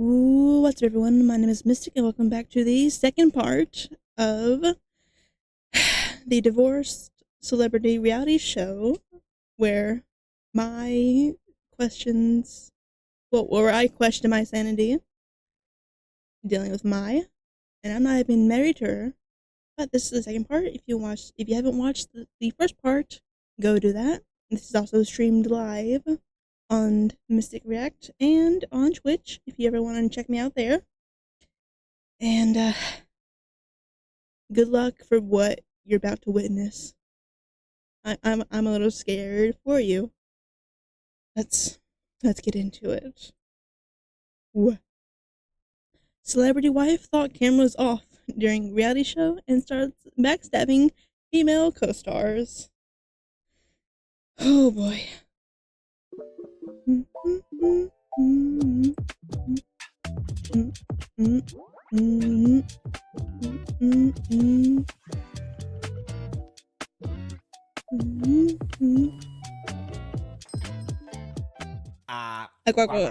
Ooh, what's up, everyone? My name is Mistic, and welcome back to the second part of the divorced celebrity reality show, where my questions, where I question my sanity, dealing with and I'm not even married to her. But this is the second part. If you haven't watched the first part, go do that. This is also streamed live on Mystic React and on Twitch if you ever want to check me out there. And good luck for what you're about to witness. I'm a little scared for you. Let's get into it. Ooh. Celebrity wife thought cameras off during reality show and starts backstabbing female co-stars. Oh boy.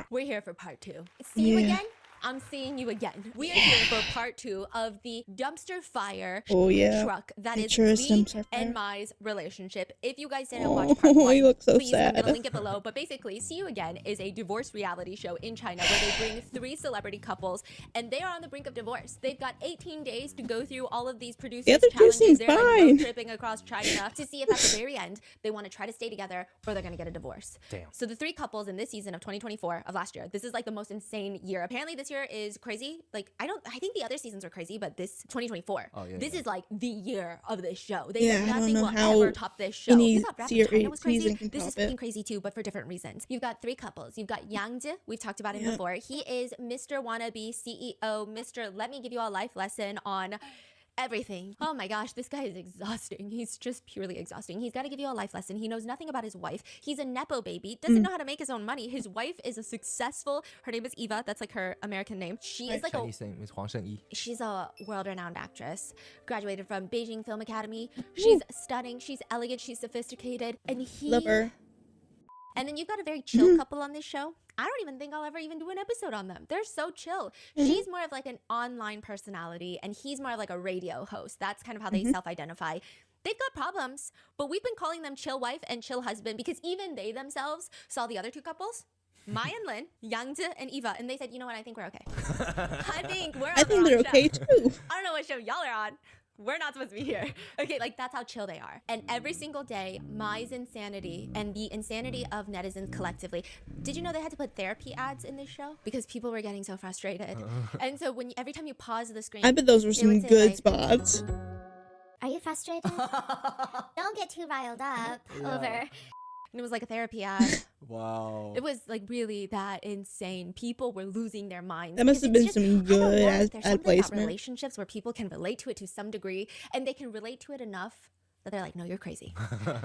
We're here for part two. See you again? I'm seeing you again. We are here for part two of the dumpster fire truck that is Lee and Mai's relationship. If you guys didn't watch part one, you look so please, sad. I'm gonna link it below. But basically, See You Again is a divorce reality show in China where they bring 3 celebrity couples and they are on the brink of divorce. They've got 18 days to go through all of these producers' challenges. They're like road tripping across China to see if at the very end they want to try to stay together or they're gonna get a divorce. Damn. So the 3 couples in this season of 2024 of last year, this is like the most insane year. Apparently this year is crazy. Like I think the other seasons are crazy, but this 2024, this is like the year of this show. Nothing will ever top this show. You thought Rapid China was crazy? This is fucking crazy too, but for different reasons. You've got 3 couples. You've got Yang Zhi. We've talked about him before. He is Mr. Wannabe CEO, Mr. Let me give you a life lesson on everything. Oh my gosh, this guy is exhausting. He's just purely exhausting. He's got to give you a life lesson. He knows nothing about his wife. He's a nepo baby, doesn't know how to make his own money. His wife is a successful, her name is Eva, that's like her American name. She is like Chinese name is Huang Shengyi. She's a world-renowned actress, graduated from Beijing Film Academy. She's stunning, she's elegant, she's sophisticated, and love her. And then you've got a very chill couple on this show. I don't even think I'll ever even do an episode on them. They're so chill. She's more of like an online personality and he's more of like a radio host. That's kind of how they self-identify. They've got problems, but we've been calling them chill wife and chill husband because even they themselves saw the other 2 couples, Mai and Lin, Yang Zhi and Eva, and they said, you know what, I think we're okay. I think they're okay too. I don't know what show y'all are on. We're not supposed to be here. Okay, like that's how chill they are. And every single day, Mai's insanity and the insanity of netizens collectively. Did you know they had to put therapy ads in this show? Because people were getting so frustrated. And so every time you pause the screen, I bet those were some good spots. Are you frustrated? Don't get too riled up over... And it was like a therapy ad. Wow. It was like really that insane. People were losing their minds. That must have been some good ad placement. Relationships where people can relate to it to some degree, and they can relate to it enough that they're like, no, you're crazy.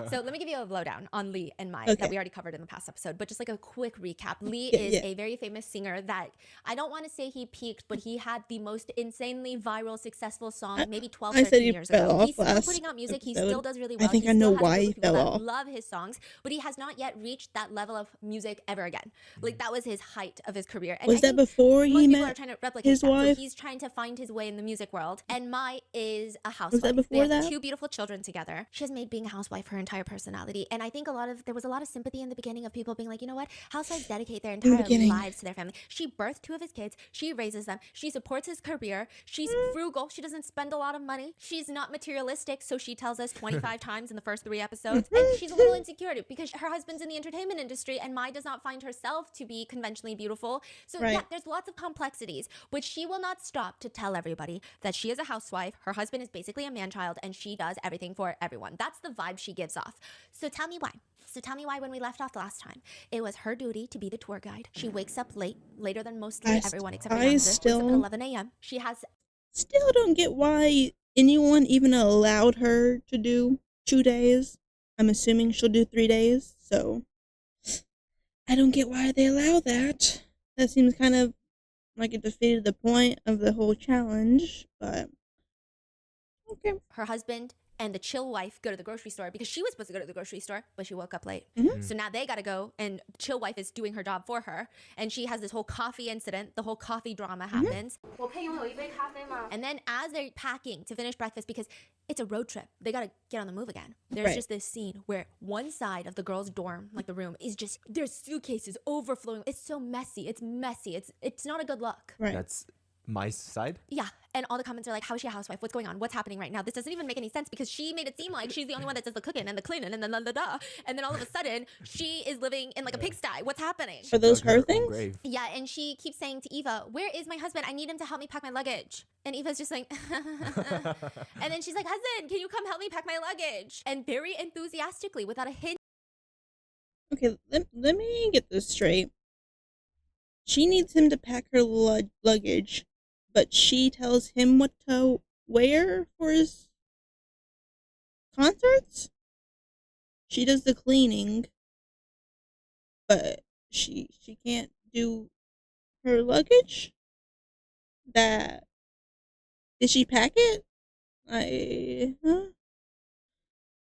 So let me give you a lowdown on Lee and Mai that we already covered in the past episode, but just like a quick recap. Lee is a very famous singer that I don't want to say he peaked, but he had the most insanely viral, successful song maybe 12, 13 years ago. He's still putting out music. He still does really well. I think I know why he fell off. Love his songs, but he has not yet reached that level of music ever again. Like that was his height of his career. And was that before he met his wife? So he's trying to find his way in the music world. And Mai is a housewife. Was that before they have 2 beautiful children together. She has made being a housewife her entire personality. And I think there was a lot of sympathy in the beginning of people being like, you know what? Housewives dedicate their entire lives to their family. She birthed 2 of his kids. She raises them. She supports his career. She's frugal. She doesn't spend a lot of money. She's not materialistic. So she tells us 25 times in the first 3 episodes. And she's a little insecure because her husband's in the entertainment industry and Mai does not find herself to be conventionally beautiful. So yeah, there's lots of complexities, but she will not stop to tell everybody that she is a housewife. Her husband is basically a man-child and she does everything for everyone. That's the vibe she gives off. So tell me why when we left off last time, it was her duty to be the tour guide. She wakes up late, later than mostly everyone except for Yang Zhi, at 11 a.m. She has... Still don't get why anyone even allowed her to do 2 days. I'm assuming she'll do 3 days, so... I don't get why they allow that. That seems kind of like it defeated the point of the whole challenge, but... Okay. Her husband and the chill wife go to the grocery store because she was supposed to go to the grocery store, but she woke up late. So now they gotta go, and chill wife is doing her job for her, and she has this whole coffee incident. The whole coffee drama happens. And then as they're packing to finish breakfast, because it's a road trip, they gotta get on the move again. There's just this scene where one side of the girls' dorm, like the room, is just, there's suitcases overflowing. It's so messy. It's messy. It's not a good look. Right. That's my side? Yeah, and all the comments are like, how is she a housewife? What's going on? What's happening right now? This doesn't even make any sense because she made it seem like she's the only one that does the cooking and the cleaning and and then all of a sudden she is living in like a pigsty. What's happening? Are those her things? Yeah, and she keeps saying to Eva, where is my husband? I need him to help me pack my luggage. And Eva's just like, and then she's like, husband, can you come help me pack my luggage? And very enthusiastically, without a hint. Okay, let me get this straight. She needs him to pack her luggage, but she tells him what to wear for his concerts? She does the cleaning, but she can't do her luggage? Did she pack it?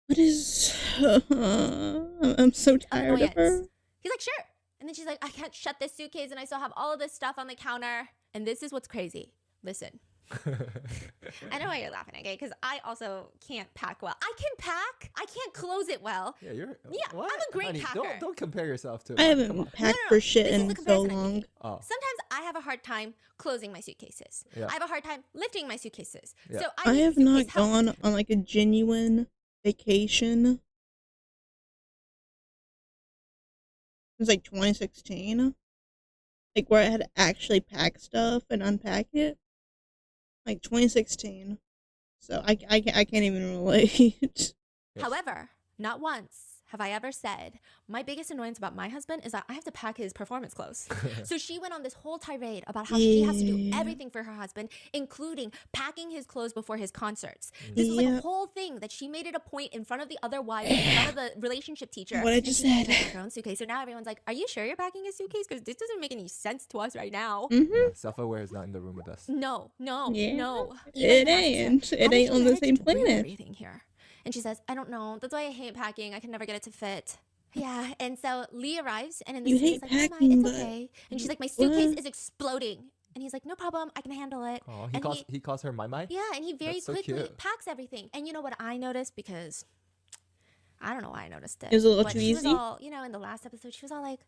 What is... I'm so tired of her. He's like, sure. And then she's like, I can't shut this suitcase and I still have all of this stuff on the counter. And this is what's crazy. Listen. I know why you're laughing, okay? Because I also can't pack well. I can pack. I can't close it well. Yeah, I'm a great packer. Don't compare yourself to. I haven't packed for shit in so long. Oh. Sometimes I have a hard time closing my suitcases. Yeah. I have a hard time lifting my suitcases. Yeah. So I need have suitcase not help. gone on like a genuine vacation since like 2016. Like where I had to actually pack stuff and unpack it. Like 2016. So I can't even relate. Yes. However, not once have I ever said, my biggest annoyance about my husband is that I have to pack his performance clothes. So she went on this whole tirade about how she has to do everything for her husband, including packing his clothes before his concerts. This was like a whole thing that she made it a point in front of the other wives, in front of the relationship teacher. What I just said. Her own suitcase. So now everyone's like, are you sure you're packing his suitcase? Because this doesn't make any sense to us right now. Self-aware is not in the room with us. No. It ain't. It ain't on the same planet. Everything here. And she says, I don't know. That's why I hate packing. I can never get it to fit. Yeah, and so Lee arrives, and in the You suitcase, hate like, packing, it's but okay. And she's like, my suitcase is exploding. And he's like, no problem. I can handle it. Oh, And he calls her my. Yeah, and he very That's so quickly cute. packs everything. And you know what I noticed? Because I don't know why I noticed it. It was a little but too she was easy? all, in the last episode, she was all like,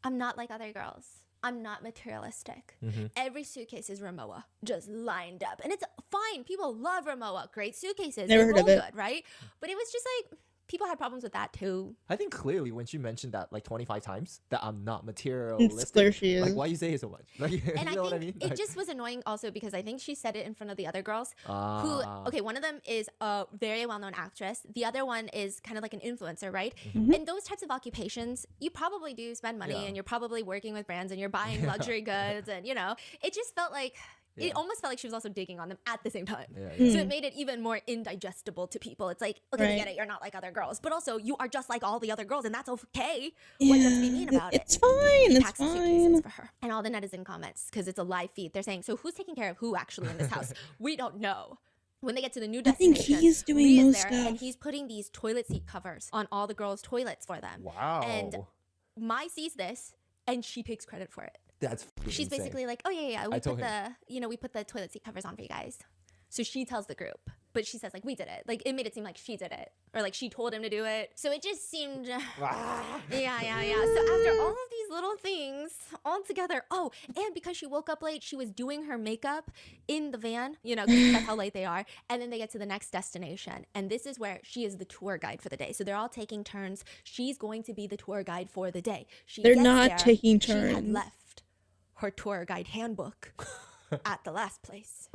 I'm not like other girls. I'm not materialistic. Every suitcase is Ramoa, just lined up. And it's fine. People love Ramoa. Great suitcases. Never They heard of roll it. good, right? But it was just like, people had problems with that too. I think clearly when she mentioned that like 25 times that I'm not It's materialistic. clear she is. Like why you say it so much? Like you And know I what I think mean? it just was annoying also because I think she said it in front of the other girls who, Ah. okay, one of them is a very well-known actress. The other one is kind of like an influencer, right? Mm-hmm. In those types of occupations, you probably do spend money Yeah. and you're probably working with brands and you're buying luxury goods and, it just felt like, Yeah. it almost felt like she was also digging on them at the same time. Yeah. So it made it even more indigestible to people. It's like, okay, we Right. get it, you're not like other girls, but also you are just like all the other girls and that's okay. Why do you have to be mean about it? It's fine. He It's packs the suitcases fine. for her. And all the netizen comments, because it's a live feed, they're saying, so who's taking care of who actually in this house? We don't know. When they get to the new I think destination, he's doing Lee is most there, and stuff. he's putting these toilet seat covers on all the girls' toilets for them. Wow. And Mai sees this, and she takes credit for it. That's fucking She's insane. basically like, oh yeah, I we told put we put the toilet seat covers on for you guys. So she tells the group, but she says like, we did it. Like it made it seem like she did it, or like she told him to do it. So it just seemed, yeah. So after all of these little things all together, and because she woke up late, she was doing her makeup in the van, because that's how late they are. And then they get to the next destination, and this is where she is the tour guide for the day. So they're all taking turns. She's going to be the tour guide for the day. They're Gets not there, taking She had turns. left her tour guide handbook at the last place.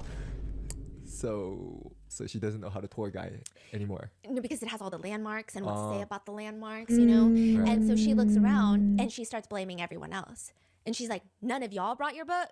So she doesn't know how to tour guide anymore. No, because it has all the landmarks and what to say about the landmarks, Mm. And so she looks around and she starts blaming everyone else. And she's like, none of y'all brought your book?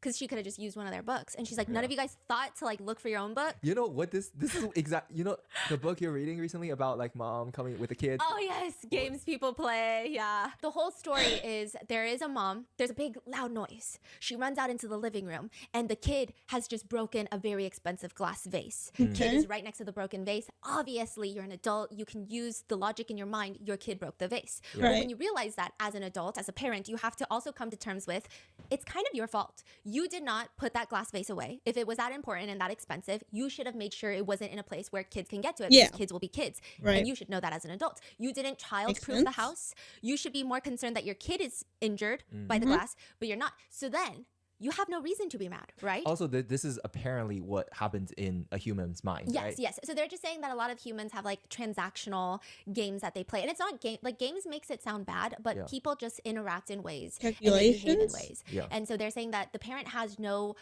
because she could have just used one of their books. And she's like, none of you guys thought to like look for your own book. You know what this is exact. You know the book you're reading recently about like mom coming with a kid. Oh yes, games people play. Yeah. The whole story is there is a mom. There's a big loud noise. She runs out into the living room, and the kid has just broken a very expensive glass vase. Kid is right next to the broken vase. Obviously, you're an adult. You can use the logic in your mind. Your kid broke the vase. But when you realize that as an adult, as a parent, you have to also come to terms with it's kind of your fault. You did not put that glass vase away. If it was that important and that expensive, you should have made sure it wasn't in a place where kids can get to it, because kids will be kids. And you should know that as an adult. You didn't child-proof the house. You should be more concerned that your kid is injured by the glass, but you're not. So then you have no reason to be mad, right? Also, this is apparently what happens in a human's mind, right? Yes. So they're just saying that a lot of humans have like transactional games that they play. And it's not game, like games makes it sound bad, but people just interact in ways. Calculations? And they behave in ways. Yeah. And so they're saying that the parent has no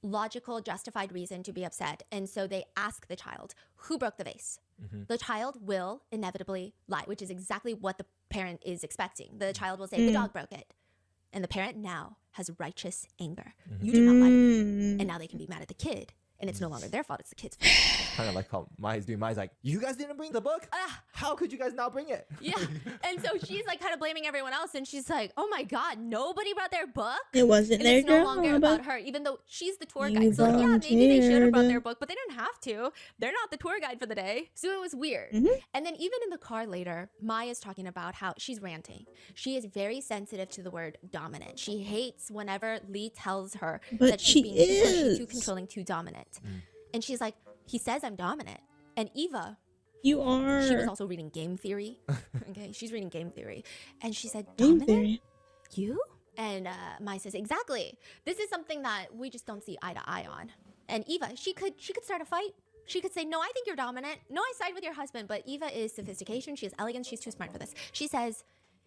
logical, justified reason to be upset. And so they ask the child, who broke the vase? The child will inevitably lie, which is exactly what the parent is expecting. The child will say, the dog broke it. And the parent now has righteous anger. You did not lie to me. And now they can be mad at the kid. And it's no longer their fault, it's the kid's fault. Kind of like how Mai's doing. Mai's like, you guys didn't bring the book? How could you guys not bring it? Yeah. And so she's like kind of blaming everyone else. And she's like, oh my God, nobody brought their book? It wasn't and their it's no job. longer about her, even though she's the tour You guide. So yeah, maybe they should have brought volunteered. their book, but they didn't have to. They're not the tour guide for the day. So it was weird. And then even in the car later, Maya's talking about how she's ranting. She is very sensitive to the word dominant. She hates whenever Lee tells her But that she she's being too pushy, too is. controlling, too dominant. And she's like, he says I'm dominant. And Eva, You are. she was also reading game theory. Okay, she's reading game theory. And she said, Game dominant? theory. You? And Mai says, exactly. This is something that we just don't see eye to eye on. And Eva, she could start a fight. She could say, no, I think you're dominant. No, I side with your husband. But Eva is sophistication. She is elegance. She's too smart for this. She says,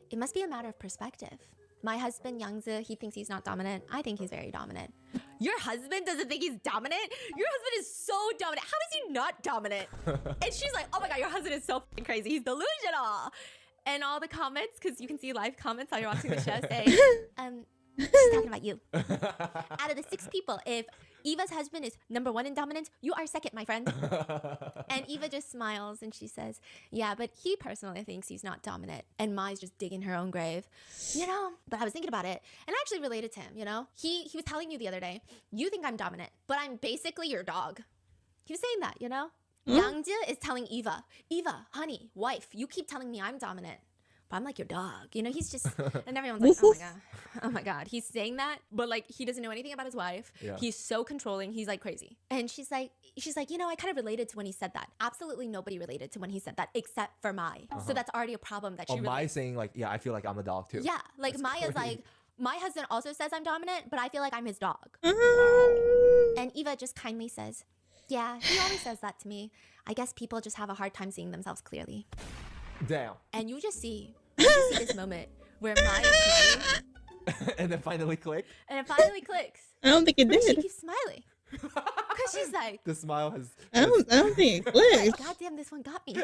it must be a matter of perspective. My husband, Youngzi, he thinks he's not dominant. I think he's very dominant. Your husband doesn't think he's dominant? Your husband is so dominant. How is he not dominant? And she's like, oh my God, your husband is so f***ing crazy. He's delusional. And all the comments, because you can see live comments while you're watching the show, say, she's talking about you. Out of the 6 people, if Eva's husband is number 1 in dominance, you are second, my friend. And Eva just smiles and she says, yeah, but he personally thinks he's not dominant. And Mai's just digging her own grave. You know, but I was thinking about it and I actually related to him, you know? He was telling you the other day, you think I'm dominant, but I'm basically your dog. He was saying that, you know? Youngji is telling Eva, honey, wife, you keep telling me I'm dominant, but I'm like your dog. You know, he's just, and everyone's like, oh my God. He's saying that, but like, he doesn't know anything about his wife. Yeah. He's so controlling. He's like crazy. And she's like, you know, I kind of related to when he said that. Absolutely nobody related to when he said that except for Mai. So that's already a problem that she Mai relates. saying like, yeah, I feel like I'm a dog too. Yeah. Like Maya's like, my husband also says I'm dominant, but I feel like I'm his dog. And Eva just kindly says, yeah, he always says that to me. I guess people just have a hard time seeing themselves clearly. Damn. And you just see this moment where Maya is smiling. And then finally click. And it finally clicks. I don't think it But she did. keeps smiling. Because she's like, The smile has. I don't think it clicked. God damn, this one got me.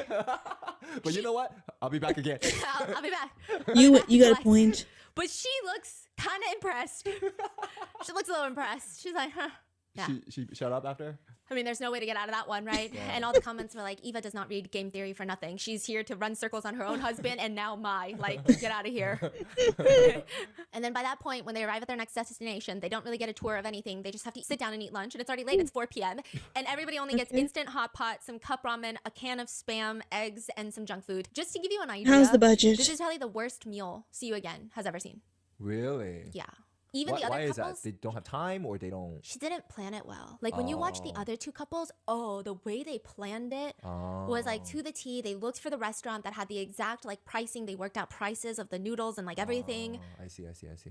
But you know what? I'll be back again. I'll be back. You got a Relax. point. But she looks kind of impressed. She looks a little impressed. She's like, huh. Yeah. She shut up after? I mean, there's no way to get out of that one, right? And all the comments were like, Eva does not read game theory for nothing. She's here to run circles on her own husband and now Mai. Like, get out of here. And then by that point, when they arrive at their next destination, they don't really get a tour of anything. They just have to sit down and eat lunch. And it's already late. It's 4 p.m. And everybody only gets instant hot pot, some cup ramen, a can of Spam, eggs, and some junk food. Just to give you an idea. How's the budget? This is probably the worst meal See You Again has ever seen. Really? Yeah. Even the other why couples. is that? They don't have time or they don't. She didn't plan it well. Like when you watch the other 2 couples, the way they planned it was like to the T. They looked for the restaurant that had the exact like pricing. They worked out prices of the noodles and like everything. I see.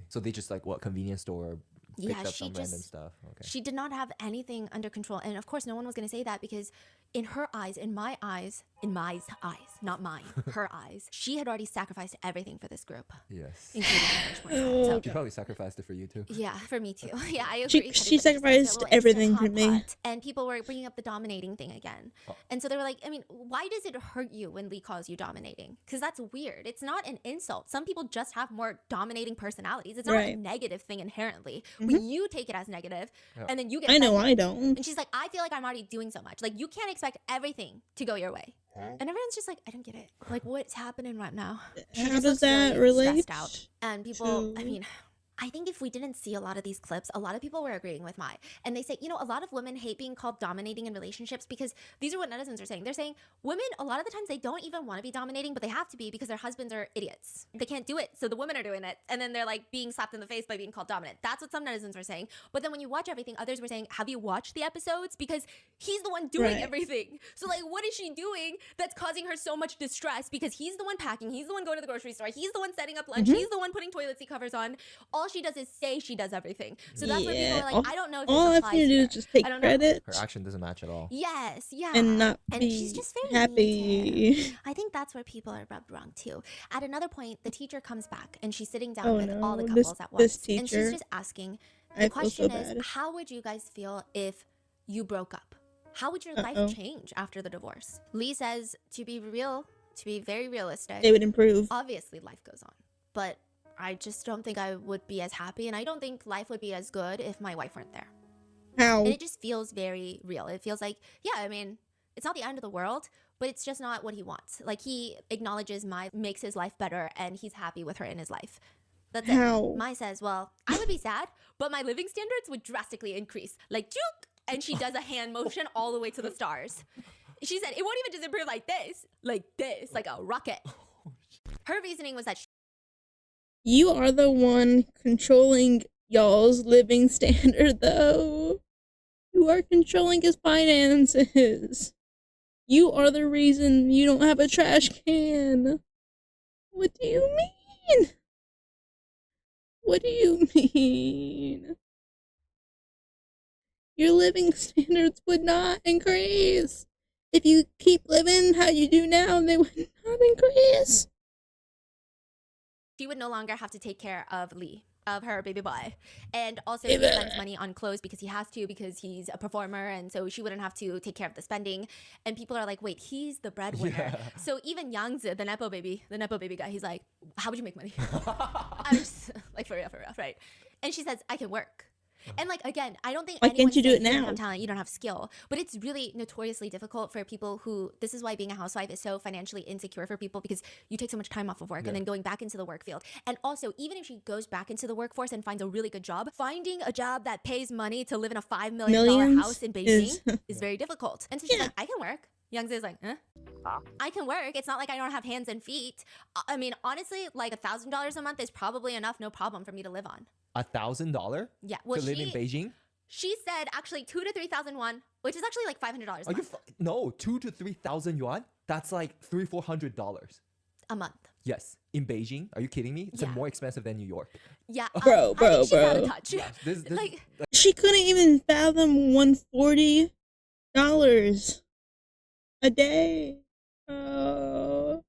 So they just like what convenience store picked Yeah, up she some random just stuff. Okay. she did not have anything under control. And of course, no one was going to say that because in her eyes, in my eyes, in my eyes, not mine, her eyes, she had already sacrificed everything for this group, Yes. including her firstborn child. She probably sacrificed it for you too. Yeah, for me too. Yeah, I She agree. she Everybody just likes sacrificed a little everything instant for me. hot pot. And people were bringing up the dominating thing again. Oh. And so they were like, I mean, why does it hurt you when Lee calls you dominating? Because that's weird. It's not an insult. Some people just have more dominating personalities. It's not a Right. negative thing inherently. But you take it as negative, Yeah. and then you get I know offended. I don't. And she's like, I feel like I'm already doing so much. Like, you can't expect everything to go your way. And everyone's just like, I don't get it. Like, what's happening right now? She How just does looks that really relate stressed out. And people, I to- mean, I think if we didn't see a lot of these clips, a lot of people were agreeing with Mai. And they say, you know, a lot of women hate being called dominating in relationships because these are what netizens are saying. They're saying women, a lot of the times, they don't even want to be dominating, but they have to be because their husbands are idiots. They can't do it, so the women are doing it. And then they're like being slapped in the face by being called dominant. That's what some netizens were saying. But then when you watch everything, others were saying, have you watched the episodes? Because he's the one doing Right. everything. So like, what is she doing that's causing her so much distress? Because he's the one packing, he's the one going to the grocery store, he's the one setting up lunch, he's the one putting toilet seat covers on. All she does is say she does everything. So that's where people are like, I don't know if all I this have applies to do here. is just take I don't know. credit Her action doesn't match at all. Yes, yeah. and not And be she's just very mean to him. happy. I think that's where people are rubbed wrong too. At another point, the teacher comes back and she's sitting down Oh, with all the no. couples at once. This And she's teacher. just asking, I the feel so question bad. is, how would you guys feel if you broke up? How would your Uh-oh. life change after the divorce? Lee says, to be real, to be very realistic, They would improve. obviously life goes on. But I just don't think I would be as happy, and I don't think life would be as good if my wife weren't there. How? And it just feels very real. It feels like, yeah, I mean, it's not the end of the world, but it's just not what he wants. Like, he acknowledges Mai makes his life better, and he's happy with her in his life. That's How? it. Mai says, well, I would be sad, but my living standards would drastically increase. Like, juke! And she does a hand motion all the way to the stars. She said, it won't even just improve like this, like a rocket. Her reasoning was that You are the one controlling y'all's living standard, though. You are controlling his finances. You are the reason you don't have a trash can. What do you mean? What do you mean? Your living standards would not increase. If you keep living how you do now, they would not increase. she would no longer have to take care of Lee, of her baby boy. And also Baby. he spends money on clothes because he has to, because he's a performer, and so she wouldn't have to take care of the spending. And people are like, wait, he's the breadwinner. Yeah. So even Yangzi, the nepo baby guy, he's like, how would you make money? I'm just like, for real, right? And she says, I can work. And like, again, I don't think Why can't anyone's you do saying it you don't now? have talent, you don't have skill, but it's really notoriously difficult for people who, this is why being a housewife is so financially insecure for people, because you take so much time off of work and then going back into the work field. And also, even if she goes back into the workforce and finds a really good job, finding a job that pays money to live in a $5 million Millions house in Beijing is- is very difficult. And so she's Yeah. like, I can work. Youngzi is like, I can work. It's not like I don't have hands and feet. I mean, honestly, like $1,000 a month is probably enough, no problem for me to live on. $1,000 Yeah. to Well, live in Beijing? she said actually 2,000 to 3,000 won, which is actually like $500 a Are you month. no 2,000 to 3,000 yuan? That's like $300-400. A month. Yes, in Beijing. Are you kidding me? It's Yeah. more expensive than New York. Yeah. Bro, I think she's out of bro. touch. This Like, She couldn't even fathom $140 a day. Oh.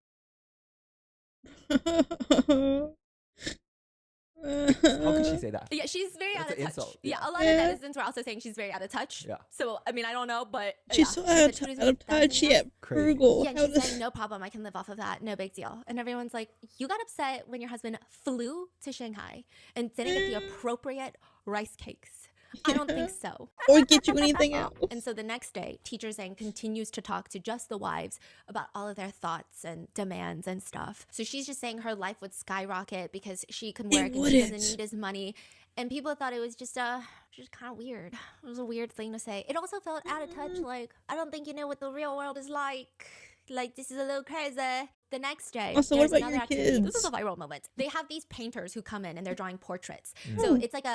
how could she say that? yeah, she's very That's out of an touch. insult, Yeah, yeah. a lot Yeah. of netizens were also saying she's very out of touch. Yeah. So, I mean, I don't know, but She's yeah, so she out said of 2,000 to touch, 3,000 yet Crazy. frugal. Yeah, and How she's does- saying, no problem, I can live off of that, no big deal. And everyone's like, you got upset when your husband flew to Shanghai and didn't get the appropriate rice cakes. I don't think so. Or get you anything else. And so the next day, Teacher Zhang continues to talk to just the wives about all of their thoughts and demands and stuff. So she's just saying her life would skyrocket because she can work and she wouldn't. doesn't need his money. And people thought it was just kind of weird. It was a weird thing to say. It also felt out of touch. Like, I don't think you know what the real world is like. Like, this is a little crazy. The next day, Also, what there's about another your activity. This kids? is a viral moment. They have these painters who come in and they're drawing portraits. Hmm. So it's like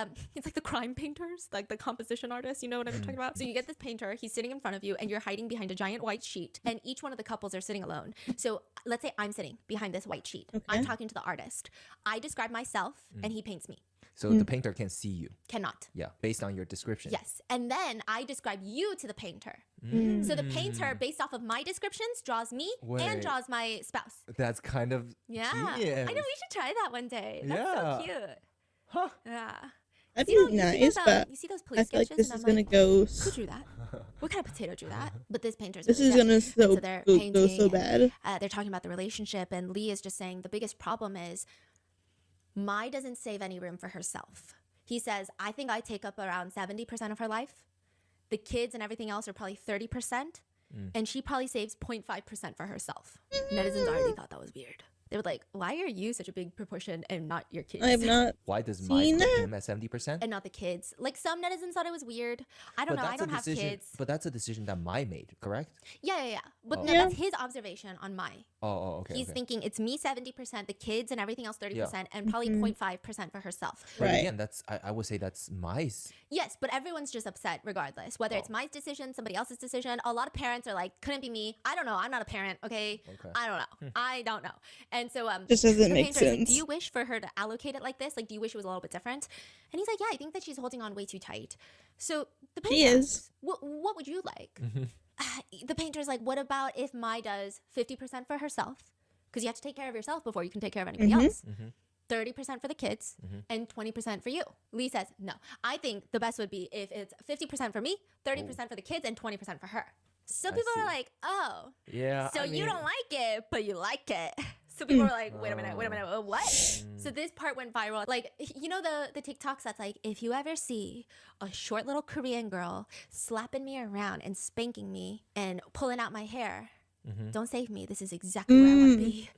the crime painters, like the composition artists. You know what I'm talking about? So you get this painter. He's sitting in front of you, and you're hiding behind a giant white sheet. And each one of the couples are sitting alone. So let's say I'm sitting behind this white sheet. I'm Okay. talking to the artist. I describe myself, and he paints me. So the painter can see you. Cannot. Yeah, based on your description. Yes. And then I describe you to the painter. So the painter, based off of my descriptions, draws me and Wait. draws my spouse. That's kind of Yeah. genius. I know, we should try that one day. That's Yeah. so cute. Huh. Yeah. That'd You know, be you see nice, those, but you see those I police feel like sketches, this and is I'm gonna like, go. who drew that? What kind of potato drew that? But this painter's This really is good. gonna And so so they're go painting so and, bad. they're talking about the relationship, and Lee is just saying the biggest problem is Mai doesn't save any room for herself. He says, I think I take up around 70% of her life. The kids and everything else are probably 30%. And she probably saves 0.5% for herself. Netizens already thought that was weird. They were like, why are you such a big proportion and not your kids? I have not. Why does Mai seen put that. him at 70%? And not the kids. Like, some netizens thought it was weird. I don't know. I don't have kids. But that's a decision that Mai made, correct? Yeah. But Oh. no, Yeah. that's his observation on Mai. Okay. He's thinking it's me 70%, the kids and everything else 30%, and probably Mm-hmm. 0.5% for herself. But Right. again, I would say that's Mai's. Yes, but everyone's just upset regardless. Whether it's Mai's decision, somebody else's decision. A lot of parents are like, couldn't be me. I don't know. I'm not a parent, okay? I don't know. I don't know. And so Just doesn't the make painter's like, sense. do you wish for her to allocate it like this? Like, do you wish it was a little bit different? And he's like, yeah, I think that she's holding on way too tight. So the painter She is. asks, what would you like? The painter's like, what about if Mai does 50% for herself? Because you have to take care of yourself before you can take care of anybody else. 30% for the kids and 20% for you. Lee says, no, I think the best would be if it's 50% for me, 30% for the kids, and 20% for her. So people see. are like, oh, Yeah. so I you mean, don't like it, but you like it. So people are like, wait a minute, what? So this part went viral. Like, you know the TikToks that's like, if you ever see a short little Korean girl slapping me around and spanking me and pulling out my hair, don't save me. This is exactly where I want to be.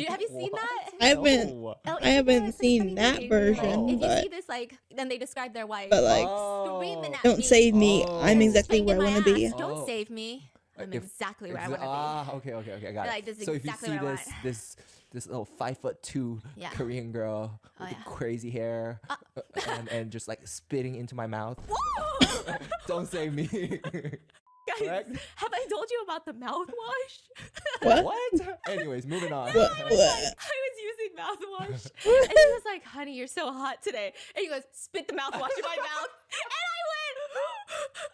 Have you seen that? I haven't. No. Oh, I haven't it's a seen funny that thing. version, If you but see this, like, then they describe their wife but like, screaming at don't me, save me. Oh. I'm exactly spanking where I my want to be. ass. Don't Oh. save me. I'm If- exactly where I want to be. Okay, I got Like, it. this is So if you exactly see what I this little 5'2" Yeah. Korean girl with yeah. the crazy hair and just like spitting into my mouth, Whoa! don't save me. Guys, Correct? have I told you about the mouthwash? What? What? Anyways, moving on. What? I was using mouthwash. And he was like, honey, you're so hot today. And he goes, spit the mouthwash in my mouth. And I went,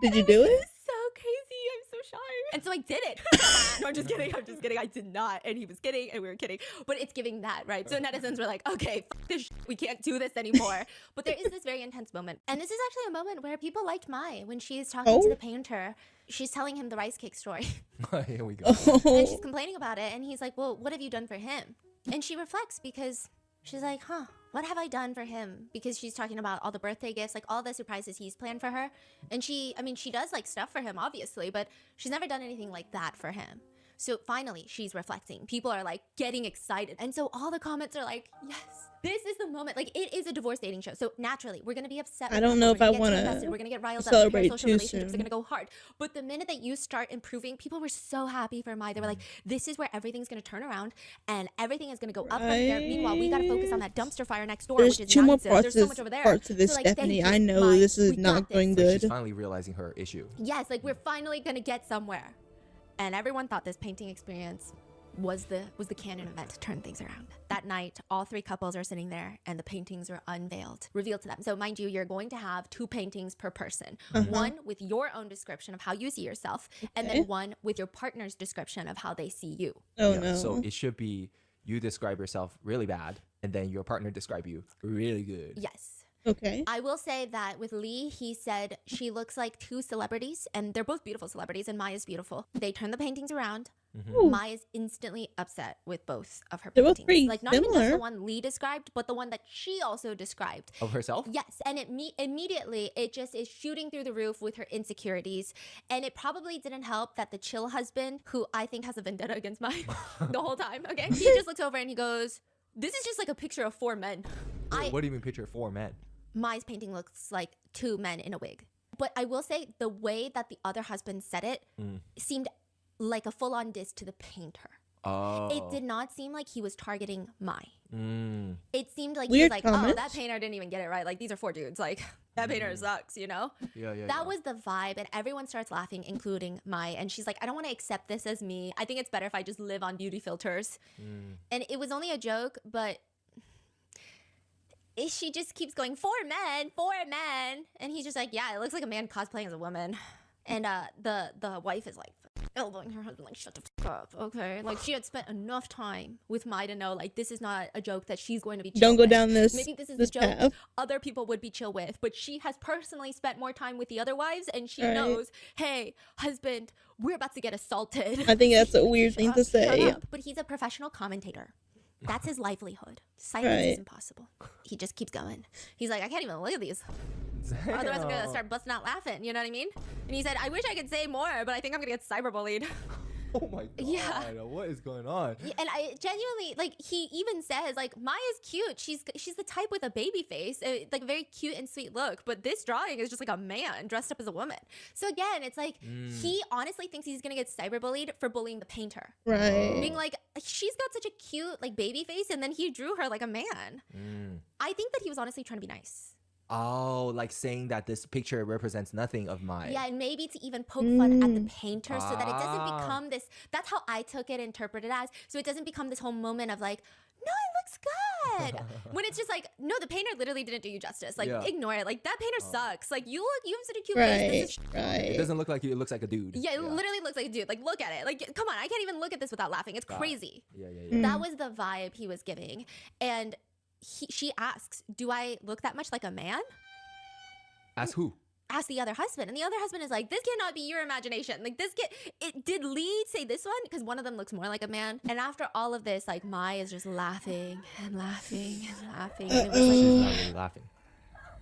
Did you do it? this is so crazy. I'm so shy. And so I did it. No, I'm just kidding. I did not. And he was kidding and we were kidding. But it's giving that, right? So netizens were like, okay, this we can't do this anymore. But there is this very intense moment. And this is actually a moment where people liked Mai when she's talking to the painter. She's telling him the rice cake story. Here we go. And she's Oh, complaining about it. And he's like, well, what have you done for him? And she reflects because she's like, what have I done for him? Because she's talking about all the birthday gifts, like all the surprises he's planned for her. And she does like stuff for him, obviously, but she's never done anything like that for him. So finally, she's reflecting. People are like getting excited. And so all the comments are like, yes, this is the moment. Like, it is a divorce dating show. So naturally, we're going to be upset. I don't know if I want We're to going to get riled up. celebrate Parasocial too relationships are soon. going to go hard. But the minute that you start improving, people were so happy for Mai. They were like, this is where everything's going to turn around and everything is going to go up from here. Meanwhile, we got to focus on that dumpster fire next door, there's which is two more nonsense. parts There's of so this, much over there. parts of this, So, like, thank Stephanie. you, I know Mai. this is We not got going this. She's good. finally realizing her issue. Yes, like we're finally going to get somewhere. And everyone thought this painting experience was the canon event to turn things around. That night, all three couples are sitting there and the paintings are unveiled, revealed to them. So mind you, you're going to have 2 paintings per person. One with your own description of how you see yourself, and Okay. then one with your partner's description of how they see you. Oh Yeah, no. So it should be you describe yourself really bad, and then your partner describe you really good. Yes. Okay. I will say that with Lee, he said she looks like 2 celebrities, and they're both beautiful celebrities, and Maya's beautiful. They turn the paintings around. Ooh. Maya's instantly upset with both of her They're both paintings. pretty Like, not even just similar. the one Lee described, but the one that she also described. Of herself? Yes, and immediately it just is shooting through the roof with her insecurities. And it probably didn't help that the chill husband, who I think has a vendetta against Maya the whole time, okay? He just looks over and he goes, this is just like a picture of 4 men. What do you mean picture 4 men? Maya's painting looks like 2 men in a wig. But I will say the way that the other husband said it seemed like a full-on diss to the painter. Oh. It did not seem like he was targeting Mai. Mm. It seemed like Weird he was like, oh, comments. that painter didn't even get it right. Like, these are 4 dudes. Like, that painter sucks, you know? Yeah. That was the vibe, and everyone starts laughing, including Mai. And she's like, I don't want to accept this as me. I think it's better if I just live on beauty filters. And it was only a joke, but she just keeps going, four men. And he's just like, yeah, it looks like a man cosplaying as a woman. And the wife is like elbowing her husband, like, shut the fuck up, okay? Like, she had spent enough time with Mai to know, like, this is not a joke that she's going to be chill Don't go with. down this. Maybe this is this a joke path. other people would be chill with, but she has personally spent more time with the other wives, and she Right. knows, hey, husband, we're about to get assaulted. I think that's a weird thing to say. Shut up. But he's a professional commentator. That's his livelihood. Silence Right. is impossible. He just keeps going. He's like, I can't even look at these. Otherwise, I'm gonna start busting out laughing. You know what I mean? And he said, I wish I could say more, but I think I'm gonna get cyberbullied. Oh my god. Yeah. What is going on? And I genuinely, like, he even says, like, Maya's cute. She's the type with a baby face, like a very cute and sweet look. But this drawing is just like a man dressed up as a woman. So again, it's like he honestly thinks he's gonna get cyberbullied for bullying the painter. Right. Being like, she's got such a cute like baby face, and then he drew her like a man. I think that he was honestly trying to be nice. Oh, like saying that this picture represents nothing of mine. Yeah, and maybe to even poke fun at the painter so that it doesn't become this. That's how I took it, interpreted as. So it doesn't become this whole moment of like, no, it looks good. When it's just like, no, the painter literally didn't do you justice. Like, ignore it. Like, that painter sucks. Like, you have such a cute face. This is It doesn't look like you. It looks like a dude. Yeah, it literally looks like a dude. Like, look at it. Like, come on, I can't even look at this without laughing. It's crazy. Yeah. That was the vibe he was giving. And she asks, do I look that much like a man? As who? Ask the other husband. And the other husband is like, this cannot be your imagination. Like, this did Lee say this one? Because one of them looks more like a man. And after all of this, like, Mai is just laughing and laughing and laughing. And it was like, She's not really laughing.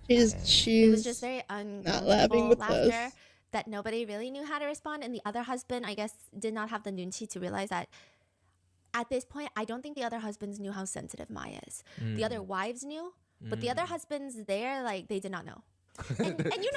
it was just very not laughing with laughter us. that nobody really knew how to respond. And the other husband, I guess, did not have the nunchi to realize that at this point, I don't think the other husbands knew how sensitive Mai is. The other wives knew, but the other husbands there, like, they did not know. And you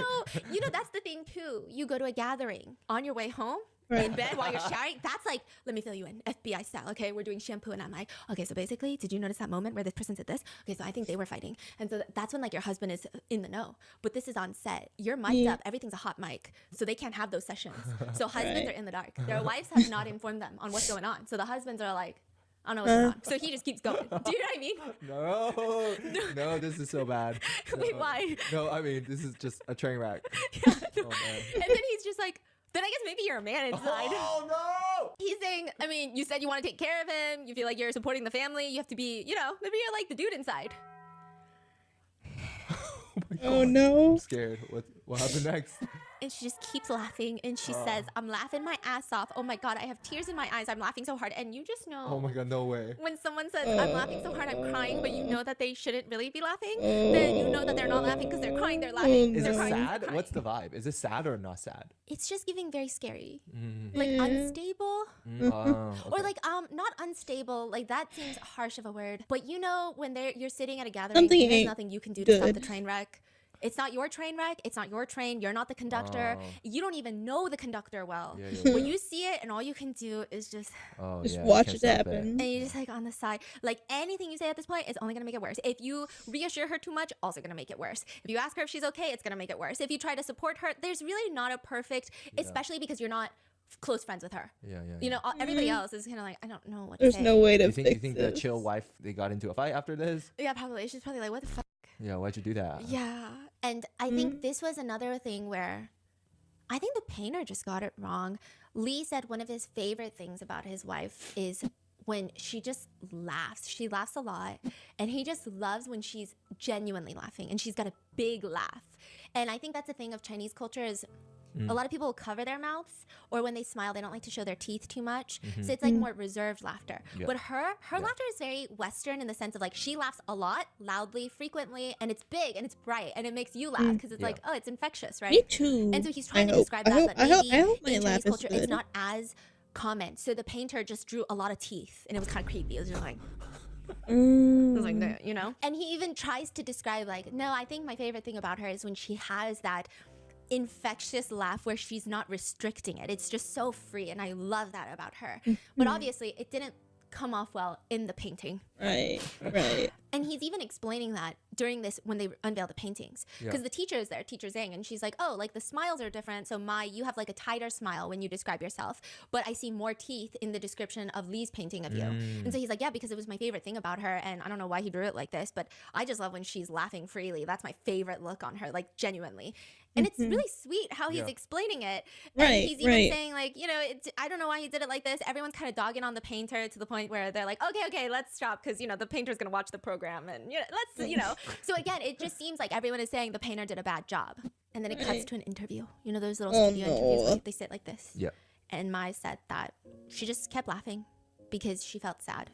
know, that's the thing too. You go to a gathering on your way home, in bed while you're showering. That's like, let me fill you in, FBI style. Okay, we're doing shampoo, and I'm like, okay, so basically, did you notice that moment where this person said this? Okay, so I think they were fighting, and so that's when like your husband is in the know. But this is on set. You're mic'd up. Everything's a hot mic, so they can't have those sessions. So husbands are in the dark. Their wives have not informed them on what's going on. So the husbands are like, I don't know what's going on. So he just keeps going. Do you know what I mean? No, this is so bad. Wait, why? No, I mean, this is just a train wreck. Yeah, no. Oh, man. And then he's just like, then I guess maybe you're a man inside. Oh, no! He's saying, I mean, you said you want to take care of him. You feel like you're supporting the family. You have to be, maybe you're like the dude inside. Oh no. I'm scared. What happened next? And she just keeps laughing, and she says, I'm laughing my ass off. Oh my God, I have tears in my eyes. I'm laughing so hard. And you just know. Oh my god, no way. When someone says, I'm laughing so hard, I'm crying, but you know that they shouldn't really be laughing, then you know that they're not laughing because they're crying, they're laughing. Is they're it crying, they're sad? crying. What's the vibe? Is it sad or not sad? It's just giving very scary. Like unstable. Oh, Or okay. like not unstable, like that seems harsh of a word, but when you're sitting at a gathering, Something and there's ain't nothing you can do to stop good. the train wreck. It's not your train wreck, it's not your train, you're not the conductor, you don't even know the conductor well. When you see it and all you can do is just Just yeah, watch can't it stop happen. and you're just like on the side, like anything you say at this point is only gonna make it worse. If you reassure her too much, also gonna make it worse. If you ask her if she's okay, it's gonna make it worse. If you try to support her, there's really not a perfect, especially because you're not close friends with her. Yeah. You know, everybody else is kind of like, I don't know what There's to say. no way to You think fix the this. chill wife, they got into a fight after this? Yeah, probably. She's probably like, what the fuck? Yeah, why'd you do that? Yeah. And I think this was another thing where I think the painter just got it wrong. Lee said one of his favorite things about his wife is when she just laughs. She laughs a lot. And he just loves when she's genuinely laughing and she's got a big laugh. And I think that's the thing of Chinese culture is a lot of people will cover their mouths, or when they smile, they don't like to show their teeth too much. So it's like more reserved laughter. Yeah. But her laughter is very Western in the sense of like she laughs a lot, loudly, frequently, and it's big and it's bright and it makes you laugh because it's like, oh, it's infectious, right? Me too. And so he's trying to I hope- describe I that, hope- but I hope- maybe I hope my in laugh Chinese is culture, it's good. not as common. So the painter just drew a lot of teeth, and it was kind of creepy. It was just like. It was like that, you know? And he even tries to describe like, no, I think my favorite thing about her is when she has that infectious laugh where she's not restricting it. It's just so free, and I love that about her. But obviously, it didn't come off well in the painting. Right. And he's even explaining that during this when they unveil the paintings, because the teacher is there, teacher Zhang, and she's like, oh, like the smiles are different, so you have like a tighter smile when you describe yourself, but I see more teeth in the description of Lee's painting of you. And so he's like, yeah, because it was my favorite thing about her, and I don't know why he drew it like this, but I just love when she's laughing freely. That's my favorite look on her, like genuinely. And it's really sweet how he's explaining it. And he's even saying, like, you know, I don't know why he did it like this. Everyone's kind of dogging on the painter to the point where they're like, okay, let's stop, because, you know, the painter's going to watch the program. And, you know, let's, you know. So, again, it just seems like everyone is saying the painter did a bad job. And then it cuts to an interview. You know, those little studio interviews where they sit like this. Yeah. And Mai said that she just kept laughing because she felt sad.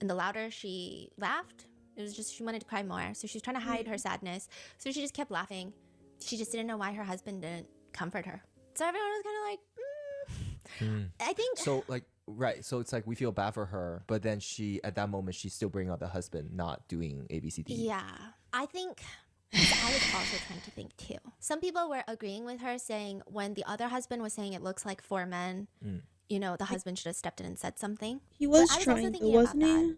And the louder she laughed, it was just she wanted to cry more. So she was trying to hide her sadness. So she just kept laughing. She just didn't know why her husband didn't comfort her. So everyone was kind of like, I think. So, like, right. So it's like we feel bad for her, but then at that moment, she's still bringing up the husband not doing A, B, C, D. Yeah. I think I was also trying to think too. Some people were agreeing with her, saying when the other husband was saying it looks like 4 men, you know, the husband should have stepped in and said something. He was trying to, wasn't he?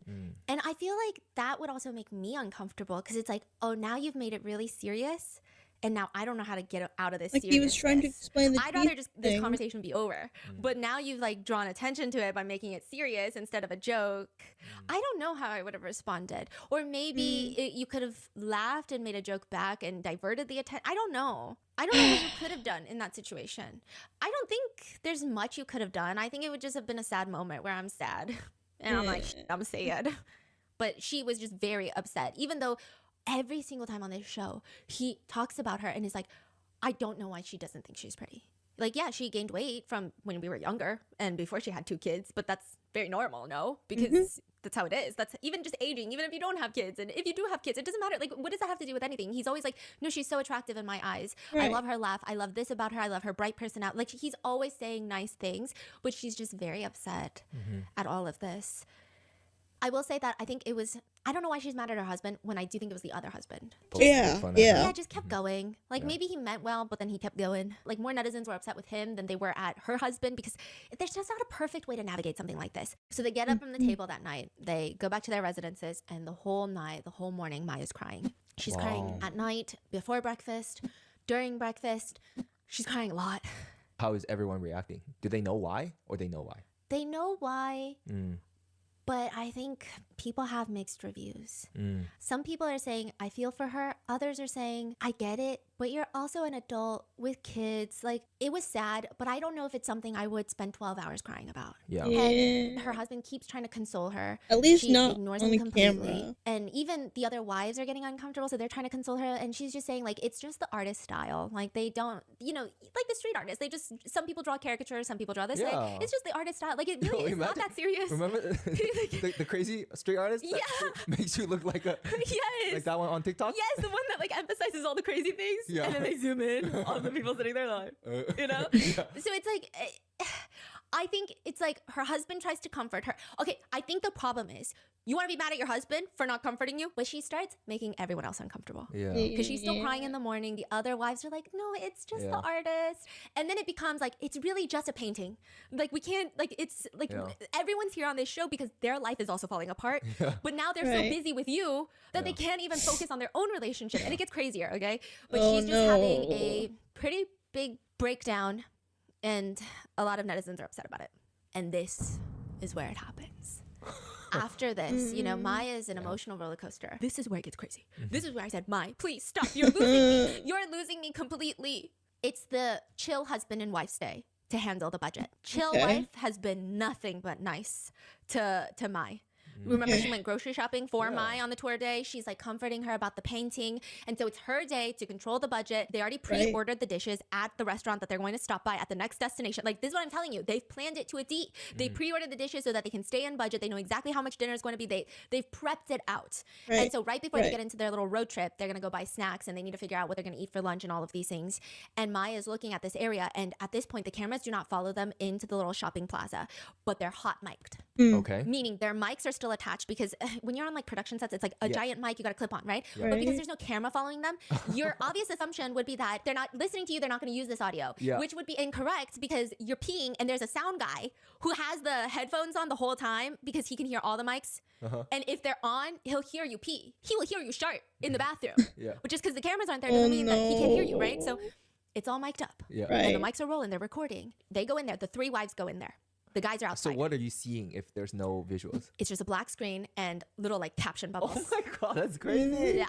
And I feel like that would also make me uncomfortable, because it's like, oh, now you've made it really serious. And now I don't know how to get out of this. Like he was trying to explain the I'd rather just this conversation be over. But now you've like drawn attention to it by making it serious instead of a joke. I don't know how I would have responded. Or maybe you could have laughed and made a joke back and diverted the attention. I don't know. I don't know what you could have done in that situation. I don't think there's much you could have done. I think it would just have been a sad moment where I'm sad. And I'm like, I'm sad. But she was just very upset. Even though every single time on this show, he talks about her and is like, I don't know why she doesn't think she's pretty. Like, yeah, she gained weight from when we were younger and before she had 2 kids, but that's very normal, no? Because that's how it is. That's even just aging, even if you don't have kids. And if you do have kids, it doesn't matter. Like, what does that have to do with anything? He's always like, no, she's so attractive in my eyes. I love her laugh. I love this about her. I love her bright personality. Like, he's always saying nice things, but she's just very upset at all of this. I will say that I think it was, I don't know why she's mad at her husband when I do think it was the other husband. Yeah, just kept going. Like maybe he meant well, but then he kept going. Like more netizens were upset with him than they were at her husband, because there's just not a perfect way to navigate something like this. So they get up from the table that night. They go back to their residences, and the whole night, the whole morning, Maya's crying. She's crying at night, before breakfast, during breakfast. She's crying a lot. How is everyone reacting? Do they know why, or they know why? They know why. But I think people have mixed reviews. Some people are saying, I feel for her. Others are saying, I get it, but you're also an adult with kids. Like, it was sad, but I don't know if it's something I would spend 12 hours crying about. And her husband keeps trying to console her. At least she not ignores on him the completely. camera. And even the other wives are getting uncomfortable, so they're trying to console her. And she's just saying, like, it's just the artist style. Like, they don't, you know, like the street artists. They just, some people draw caricatures, some people draw this way. It's just the artist style. Like, it really is not that serious. Remember the crazy street artist that makes you look like a like that one on TikTok? Yes, the one that like emphasizes all the crazy things, and then they zoom in on the people sitting there live. You know? So it's like, I think it's like her husband tries to comfort her. Okay, I think the problem is you want to be mad at your husband for not comforting you, but she starts making everyone else uncomfortable. Because she's still crying in the morning. The other wives are like, no, it's just the artist. And then it becomes like, it's really just a painting. Like, we can't, like, it's like everyone's here on this show because their life is also falling apart. But now they're so busy with you that they can't even focus on their own relationship. And it gets crazier, okay? But she's just having a pretty big breakdown, and a lot of netizens are upset about it. And this is where it happens. After this, you know, Maya is an emotional roller coaster. This is where it gets crazy. This is where I said, Maya, please stop. You're losing me. You're losing me completely. It's the chill husband and wife stay to handle the budget. Chill wife has been nothing but nice to Maya. Remember, she went grocery shopping for Mai on the tour day. She's like comforting her about the painting. And so it's her day to control the budget. They already pre-ordered the dishes at the restaurant that they're going to stop by at the next destination. Like, this is what I'm telling you. They've planned it to a T. They pre-ordered the dishes so that they can stay in budget. They know exactly how much dinner is going to be. They've prepped it out. And so right before they get into their little road trip, they're going to go buy snacks, and they need to figure out what they're going to eat for lunch and all of these things. And Mai is looking at this area. And at this point, the cameras do not follow them into the little shopping plaza, but they're hot mic'd. Okay. Meaning their mics are still attached because when you're on like production sets, it's like a giant mic you got to clip on, right? Yeah. But because there's no camera following them, your obvious assumption would be that they're not listening to you, they're not going to use this audio, which would be incorrect because you're peeing and there's a sound guy who has the headphones on the whole time because he can hear all the mics. And if they're on, he'll hear you pee. He will hear you shart in the bathroom, which is because the cameras aren't there doesn't mean that he can't hear you, right? So it's all mic'd up. And the mics are rolling, they're recording. They go in there, the 3 wives go in there. The guys are outside. So what are you seeing if there's no visuals? It's just a black screen and little like caption bubbles. Oh my god, that's crazy. Yeah.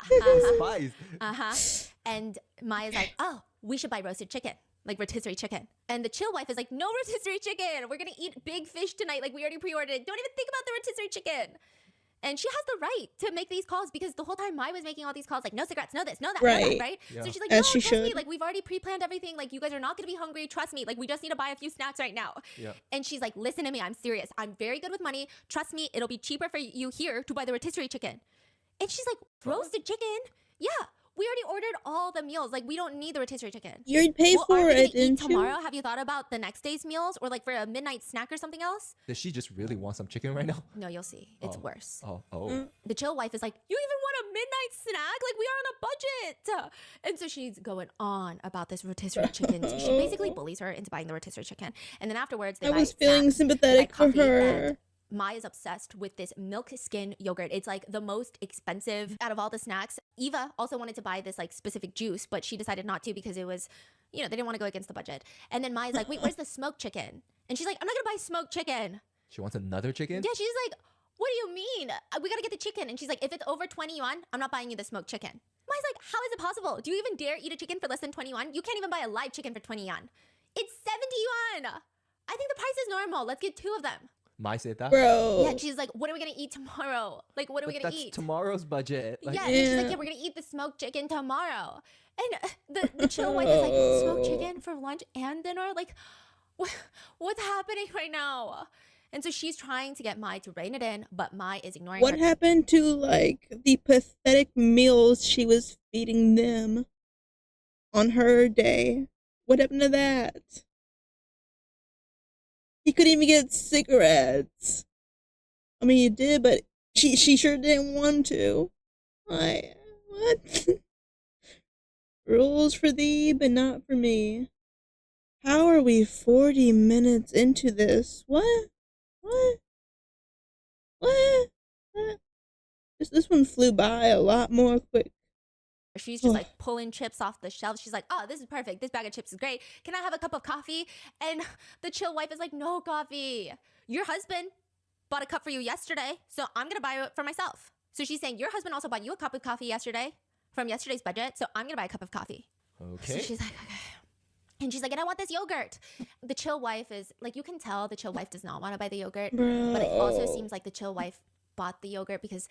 Spies. And Maya's like, oh, we should buy roasted chicken, like rotisserie chicken. And the chill wife is like, no rotisserie chicken. We're gonna eat big fish tonight. Like we already pre-ordered it. Don't even think about the rotisserie chicken. And she has the right to make these calls because the whole time Mai was making all these calls like, no cigarettes, no this, no that, no that, right? So she's like, no, trust me. Like, we've already pre-planned everything. Like, you guys are not going to be hungry. Trust me. Like, we just need to buy a few snacks right now. And she's like, listen to me. I'm serious. I'm very good with money. Trust me. It'll be cheaper for you here to buy the rotisserie chicken. And she's like, roasted chicken? Yeah. We already ordered all the meals. Like, we don't need the rotisserie chicken. You already paid for it, didn't you? Tomorrow, have you thought about the next day's meals or like for a midnight snack or something else? Does she just really want some chicken right now? No, you'll see. It's worse. The chill wife is like, you even want a midnight snack? Like, we are on a budget. And so she's going on about this rotisserie chicken. She basically bullies her into buying the rotisserie chicken. And then afterwards, they I was feeling sympathetic for her. Mai is obsessed with this milk skin yogurt. It's like the most expensive out of all the snacks. Eva also wanted to buy this like specific juice, but she decided not to because it was, you know, they didn't want to go against the budget. And then Mai's like, wait, where's the smoked chicken? And she's like, I'm not gonna buy smoked chicken. She wants another chicken? Yeah, she's like, what do you mean? We gotta get the chicken. And she's like, if it's over 20 yuan, I'm not buying you the smoked chicken. Mai's like, how is it possible? Do you even dare eat a chicken for less than 20 yuan? You can't even buy a live chicken for 20 yuan. It's 70 yuan. I think the price is normal. Let's get 2 of them. Mai said that? Bro. Yeah, and she's like, what are we gonna eat tomorrow? Like, what are we gonna eat? That's tomorrow's budget. Like, and she's like, yeah, we're gonna eat the smoked chicken tomorrow. And the chill wife is like, smoked chicken for lunch and dinner? Like, what's happening right now? And so she's trying to get Mai to rein it in, but Mai is ignoring her. What happened to, like, the pathetic meals she was feeding them on her day? What happened to that? He couldn't even get cigarettes. I mean, he did, but she sure didn't want to. Like, what? Rules for thee, but not for me. How are we 40 minutes into this? What? This one flew by a lot more quick. She's just like pulling chips off the shelf. She's like, oh, this is perfect. This bag of chips is great. Can I have a cup of coffee? And the chill wife is like, no coffee. Your husband bought a cup for you yesterday, so I'm going to buy it for myself. So she's saying, your husband also bought you a cup of coffee yesterday from yesterday's budget, so I'm going to buy a cup of coffee. Okay. So she's like, okay. And she's like, and I want this yogurt. The chill wife is like, you can tell the chill wife does not want to buy the yogurt. Bro. But it also seems like the chill wife bought the yogurt because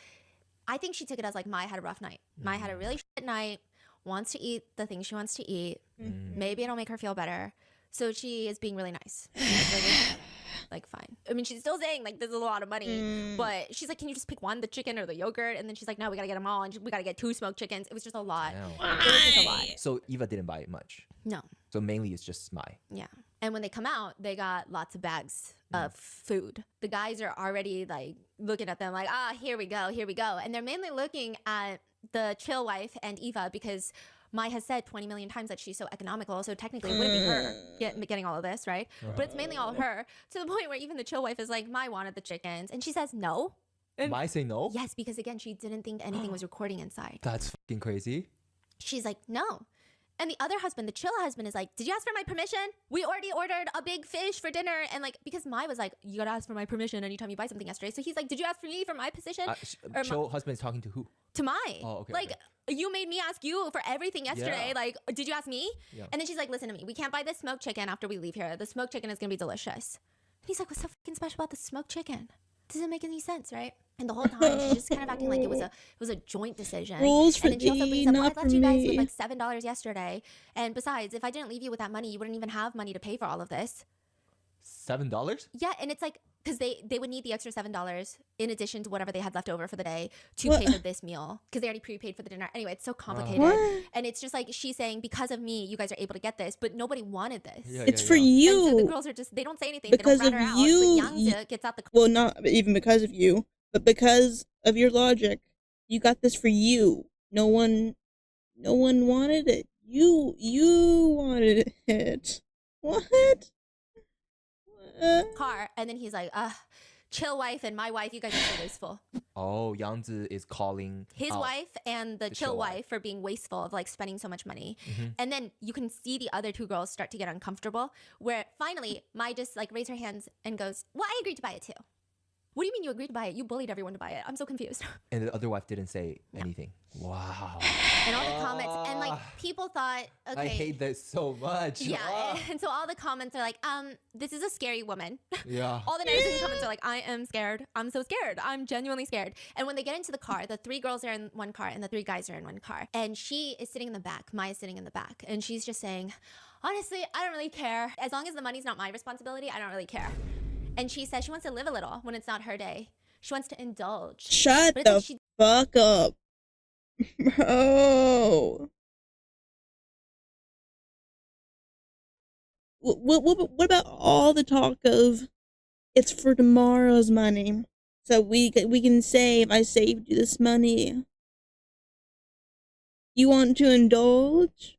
I think she took it as like Mai had a rough night. Mai had a really shit night, wants to eat the things she wants to eat. Maybe it'll make her feel better. So she is being really nice. Like, fine. I mean, she's still saying like this is a lot of money, but she's like, can you just pick one, the chicken or the yogurt? And then she's like, no, we gotta get them all, and we gotta get 2 smoked chickens. It was just a lot. It was just a lot. So Eva didn't buy much. No. So mainly it's just Mai. Yeah. And when they come out, they got lots of bags of food. The guys are already like looking at them like, here we go, here we go. And they're mainly looking at the chill wife and Eva because Mai has said 20 million times that she's so economical. So technically it wouldn't be her getting all of this, right? But it's mainly all her, to the point where even the chill wife is like, Mai wanted the chickens. And she says no. And Mai say no? yes, because again, she didn't think anything was recording inside. That's fucking crazy. She's like, no. And the other husband, the chill husband, is like, did you ask for my permission? We already ordered a big fish for dinner. And like, because Mai was like, you gotta ask for my permission anytime you buy something yesterday. So he's like, did you ask for me for my position? Chill husband is talking to who? To Mai. Oh, okay. Like, you made me ask you for everything yesterday. Yeah. Like, did you ask me? Yeah. And then she's like, listen to me. We can't buy this smoked chicken after we leave here. The smoked chicken is gonna be delicious. And he's like, what's so fucking special about the smoked chicken? Doesn't make any sense, right? And the whole time she's just kind of acting like it was a joint decision. Rules for and then she also thee, brings up, not I for left you guys me. with like $7 yesterday. And besides, if I didn't leave you with that money, you wouldn't even have money to pay for all of this. $7? Yeah, and it's like because they would need the extra $7 in addition to whatever they had left over for the day to What? pay for this meal because they already prepaid for the dinner. Anyway, it's so complicated. What? And it's just like she's saying, because of me, you guys are able to get this, but nobody wanted this. Yeah, It's yeah, for yeah. And so the you. girls are just, they don't say anything. Because they don't rat of her you, out. But Yangzi gets out the Well, not even because of you, but because of your logic. You got this for you. No one wanted it. You wanted it. What? car. And then he's like, chill wife and my wife, you guys are so wasteful. Oh, Yangzi is calling His out. wife and the chill wife for being wasteful of like spending so much money. And then you can see the other two girls start to get uncomfortable, where finally Mai just like raised her hands and goes, well, I agreed to buy it too. What do you mean you agreed to buy it? You bullied everyone to buy it. I'm so confused. And the other wife didn't say anything. Wow. And all the comments, and like people thought, okay. I hate this so much. Yeah, and so all the comments are like, this is a scary woman. Yeah. All the netizen comments are like, I am scared. I'm so scared. I'm genuinely scared. And when they get into the car, the 3 girls are in one car and the 3 guys are in one car. And she is sitting in the back. Maya's sitting in the back. And she's just saying, honestly, I don't really care. As long as the money's not my responsibility, I don't really care. And she says she wants to live a little when it's not her day. She wants to indulge. Shut But the it's like fuck up. Bro. What about all the talk of it's for tomorrow's money? So we can save. I saved you this money. You want to indulge?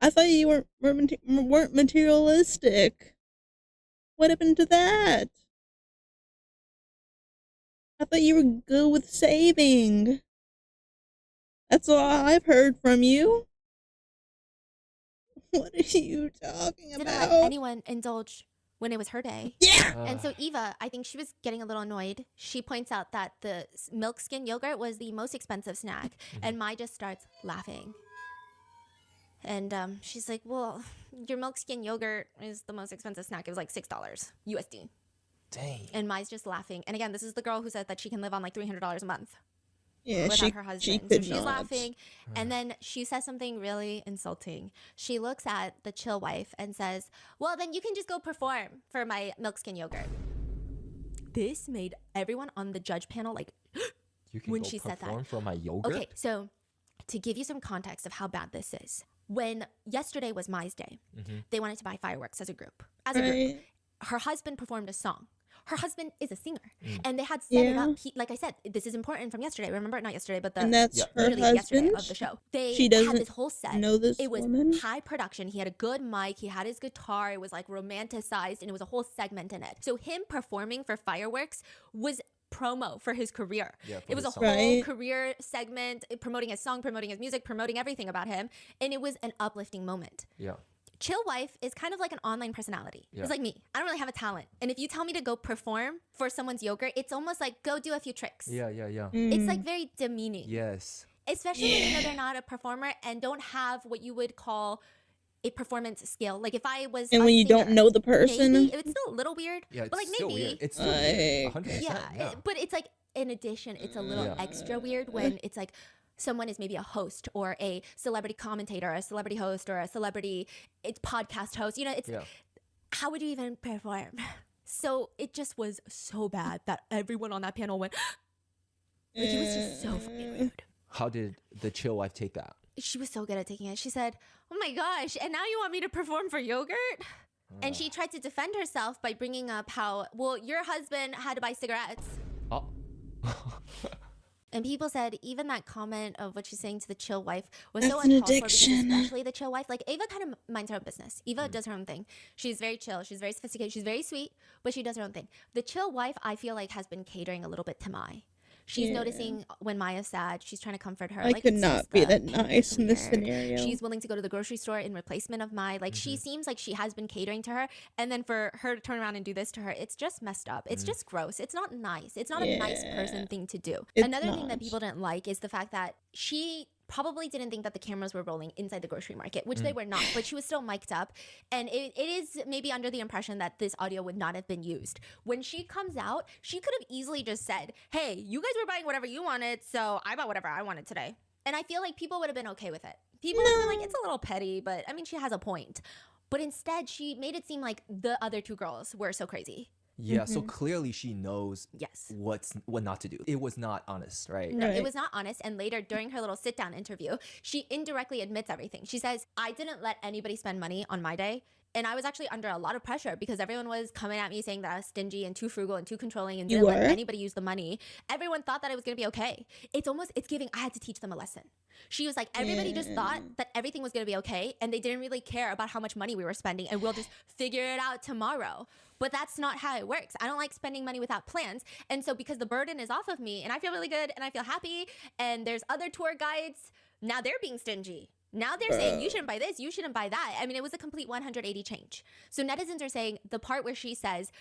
I thought you weren't materialistic. What happened to that? I thought you were good with saving. That's all I've heard from you. What are you talking didn't about? let anyone indulge when it was her day. Yeah. And so Eva, I think she was getting a little annoyed. She points out that the milk skin yogurt was the most expensive snack. And Mai just starts laughing. And she's like, well, your milk skin yogurt is the most expensive snack. It was like $6 USD. Dang. And Mai's just laughing. And again, this is the girl who said that she can live on like $300 a month. Yeah, Without her husband. she So could she's not. laughing. And then she says something really insulting. She looks at the chill wife and says, well, then you can just go perform for my milk skin yogurt. This made everyone on the judge panel like, You can when go she said that. perform for my yogurt? okay, so to give you some context of how bad this is, when yesterday was Mai's day, they wanted to buy fireworks as a group. Right. Her husband performed a song. Her husband is a singer, and they had set it Yeah. up. Like I said, this is important from yesterday. Remember, not yesterday, but And that's her literally yesterday husband? of the show. They She had doesn't this whole set. know this It was woman? high production. He had a good mic. He had his guitar. It was like romanticized, and it was a whole segment in it. So him performing for fireworks was promo for his career. Yeah, for it was a his whole song. Right. career segment, promoting his song, promoting his music, promoting everything about him, and it was an uplifting moment. Yeah. Chill wife is kind of like an online personality. Yeah. It's like me. I don't really have a talent. And if you tell me to go perform for someone's yogurt, it's almost like go do a few tricks. Yeah. It's like very demeaning. Yes. Especially when you know they're not a performer and don't have what you would call a performance skill. Like if I was And a when you don't singer, know the person? maybe, it's still a little weird. Yeah, it's but like still maybe weird. It's still weird. Like- 100%. yeah, but it's like in addition, it's a little Yeah. extra weird when it's like someone is maybe a host or a celebrity commentator, a celebrity host, or a celebrity podcast host. You know, it's Yeah. how would you even perform? So it just was so bad that everyone on that panel went. Like it was just so fucking rude. How did the chill wife take that? She was so good at taking it. She said, "Oh my gosh, and now you want me to perform for yogurt?" And she tried to defend herself by bringing up how, well, your husband had to buy cigarettes. Oh. And people said even that comment of what she's saying to the chill wife was so That's an uncalled for, because addiction. especially the chill wife. Like Ava kind of minds her own business. Eva does her own thing. She's very chill. She's very sophisticated. She's very sweet, but she does her own thing. The chill wife, I feel like, has been catering a little bit to Mai. She's Yeah. noticing when Maya's sad, she's trying to comfort her. I like, could it's not just be the that pink nice in this here. scenario. She's willing to go to the grocery store in replacement of Mai. Like she seems like she has been catering to her, and then for her to turn around and do this to her, it's just messed up. It's just gross. It's not nice. It's not a nice person thing to do. It's Another thing that not. people didn't like is the fact that she probably didn't think that the cameras were rolling inside the grocery market, which they were not, but she was still mic'd up. And it is maybe under the impression that this audio would not have been used. When she comes out, she could have easily just said, hey, you guys were buying whatever you wanted, so I bought whatever I wanted today. And I feel like people would have been okay with it. People would have been like, it's a little petty, but I mean, she has a point. But instead, she made it seem like the other two girls were so crazy. Yeah, so clearly she knows Yes. what not to do. It was not honest, right? No, Right. it was not honest. And later, during her little sit down interview, she indirectly admits everything. She says, I didn't let anybody spend money on my day. And I was actually under a lot of pressure because everyone was coming at me saying that I was stingy and too frugal and too controlling and didn't let anybody use the money. Everyone thought that it was going to be okay. It's giving, I had to teach them a lesson. She was like, everybody just thought that everything was going to be okay. And they didn't really care about how much money we were spending. And we'll just figure it out tomorrow. But that's not how it works. I don't like spending money without plans. And so because the burden is off of me and I feel really good and I feel happy and there's other tour guides, now they're being stingy. Now they're saying, you shouldn't buy this, you shouldn't buy that. I mean, it was a complete 180 change. So netizens are saying the part where she says,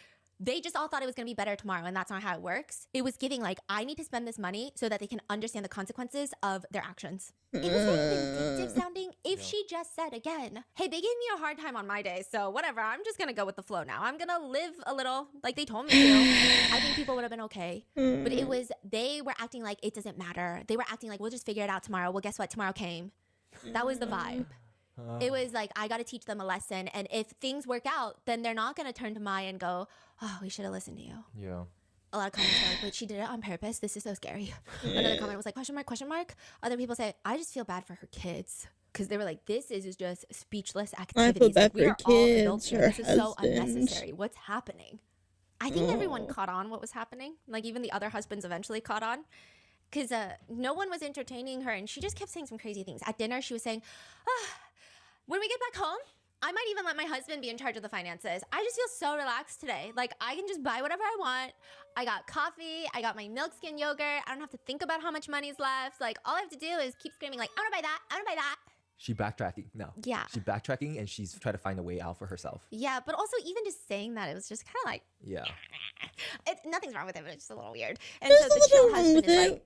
they just all thought it was going to be better tomorrow and that's not how it works. It was giving like, I need to spend this money so that they can understand the consequences of their actions. It was very vindictive sounding. If she just said again, hey, they gave me a hard time on my day, so whatever, I'm just going to go with the flow now. I'm going to live a little like they told me to. I think people would have been okay. But it was, they were acting like it doesn't matter. They were acting like, we'll just figure it out tomorrow. Well, guess what? Tomorrow came. That was the vibe. It was like, I got to teach them a lesson. And if things work out, then they're not going to turn to Mai and go, oh, we should have listened to you. Yeah. A lot of comments are like, but she did it on purpose. This is so scary. Another comment was like, question mark, question mark. Other people say, I just feel bad for her kids. Because they were like, this is just speechless activities. I feel bad like, we for are all adults kids, here. her This is so husband. unnecessary. What's happening? I think everyone caught on what was happening. Like even the other husbands eventually caught on. Because no one was entertaining her. And she just kept saying some crazy things. At dinner, she was saying, when we get back home, I might even let my husband be in charge of the finances. I just feel so relaxed today. Like I can just buy whatever I want. I got coffee. I got my milk skin yogurt. I don't have to think about how much money's left. Like all I have to do is keep screaming like, I want to buy that. I want to buy that. She backtracking now. Yeah. She's backtracking and she's trying to find a way out for herself. Yeah, but also even just saying that, it was just kind of like, Yeah. nothing's wrong with it, but it's just a little weird. And There's so the nothing chill wrong husband with is it. like,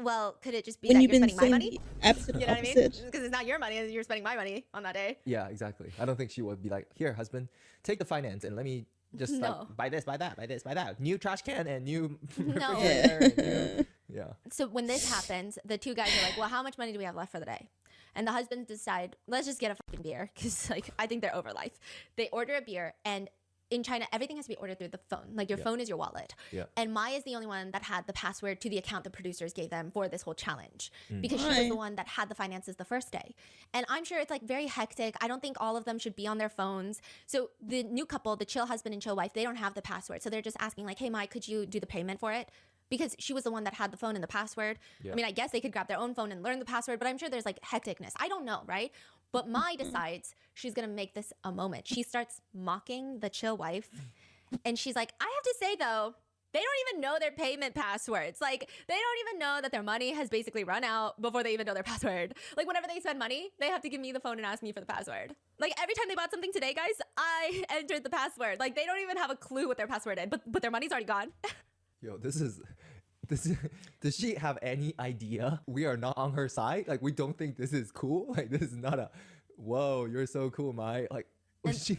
well, could it just be When that you've you're been spending my saying money? the absolute You know what I mean? opposite. Because it's not your money, you're spending my money on that day. Yeah, exactly. I don't think she would be like, here, husband, take the finance and let me just No. like buy this, buy that, buy this, buy that. New trash can and new No. refrigerator and new... Yeah. So when this happens, the two guys are like, well, how much money do we have left for the day? And the husbands decide, let's just get a fucking beer. Because like, I think they're over life. They order a beer and in China, everything has to be ordered through the phone. Like your phone is your wallet. Yeah. And Mai is the only one that had the password to the account the producers gave them for this whole challenge. Because she was the one that had the finances the first day. And I'm sure it's like very hectic. I don't think all of them should be on their phones. So the new couple, the chill husband and chill wife, they don't have the password. So they're just asking like, hey, Mai, could you do the payment for it? Because she was the one that had the phone and the password. Yeah. I mean, I guess they could grab their own phone and learn the password, but I'm sure there's like hecticness. I don't know, right? But Mai decides she's going to make this a moment. She starts mocking the chill wife. And she's like, I have to say, though, they don't even know their payment passwords. Like, they don't even know that their money has basically run out before they even know their password. Like, whenever they spend money, they have to give me the phone and ask me for the password. Like, every time they bought something today, guys, I entered the password. Like, they don't even have a clue what their password is, but their money's already gone. Yo, this is does she have any idea we are not on her side? Like we don't think this is cool? Like this is not a whoa, you're so cool, Mai. Like This is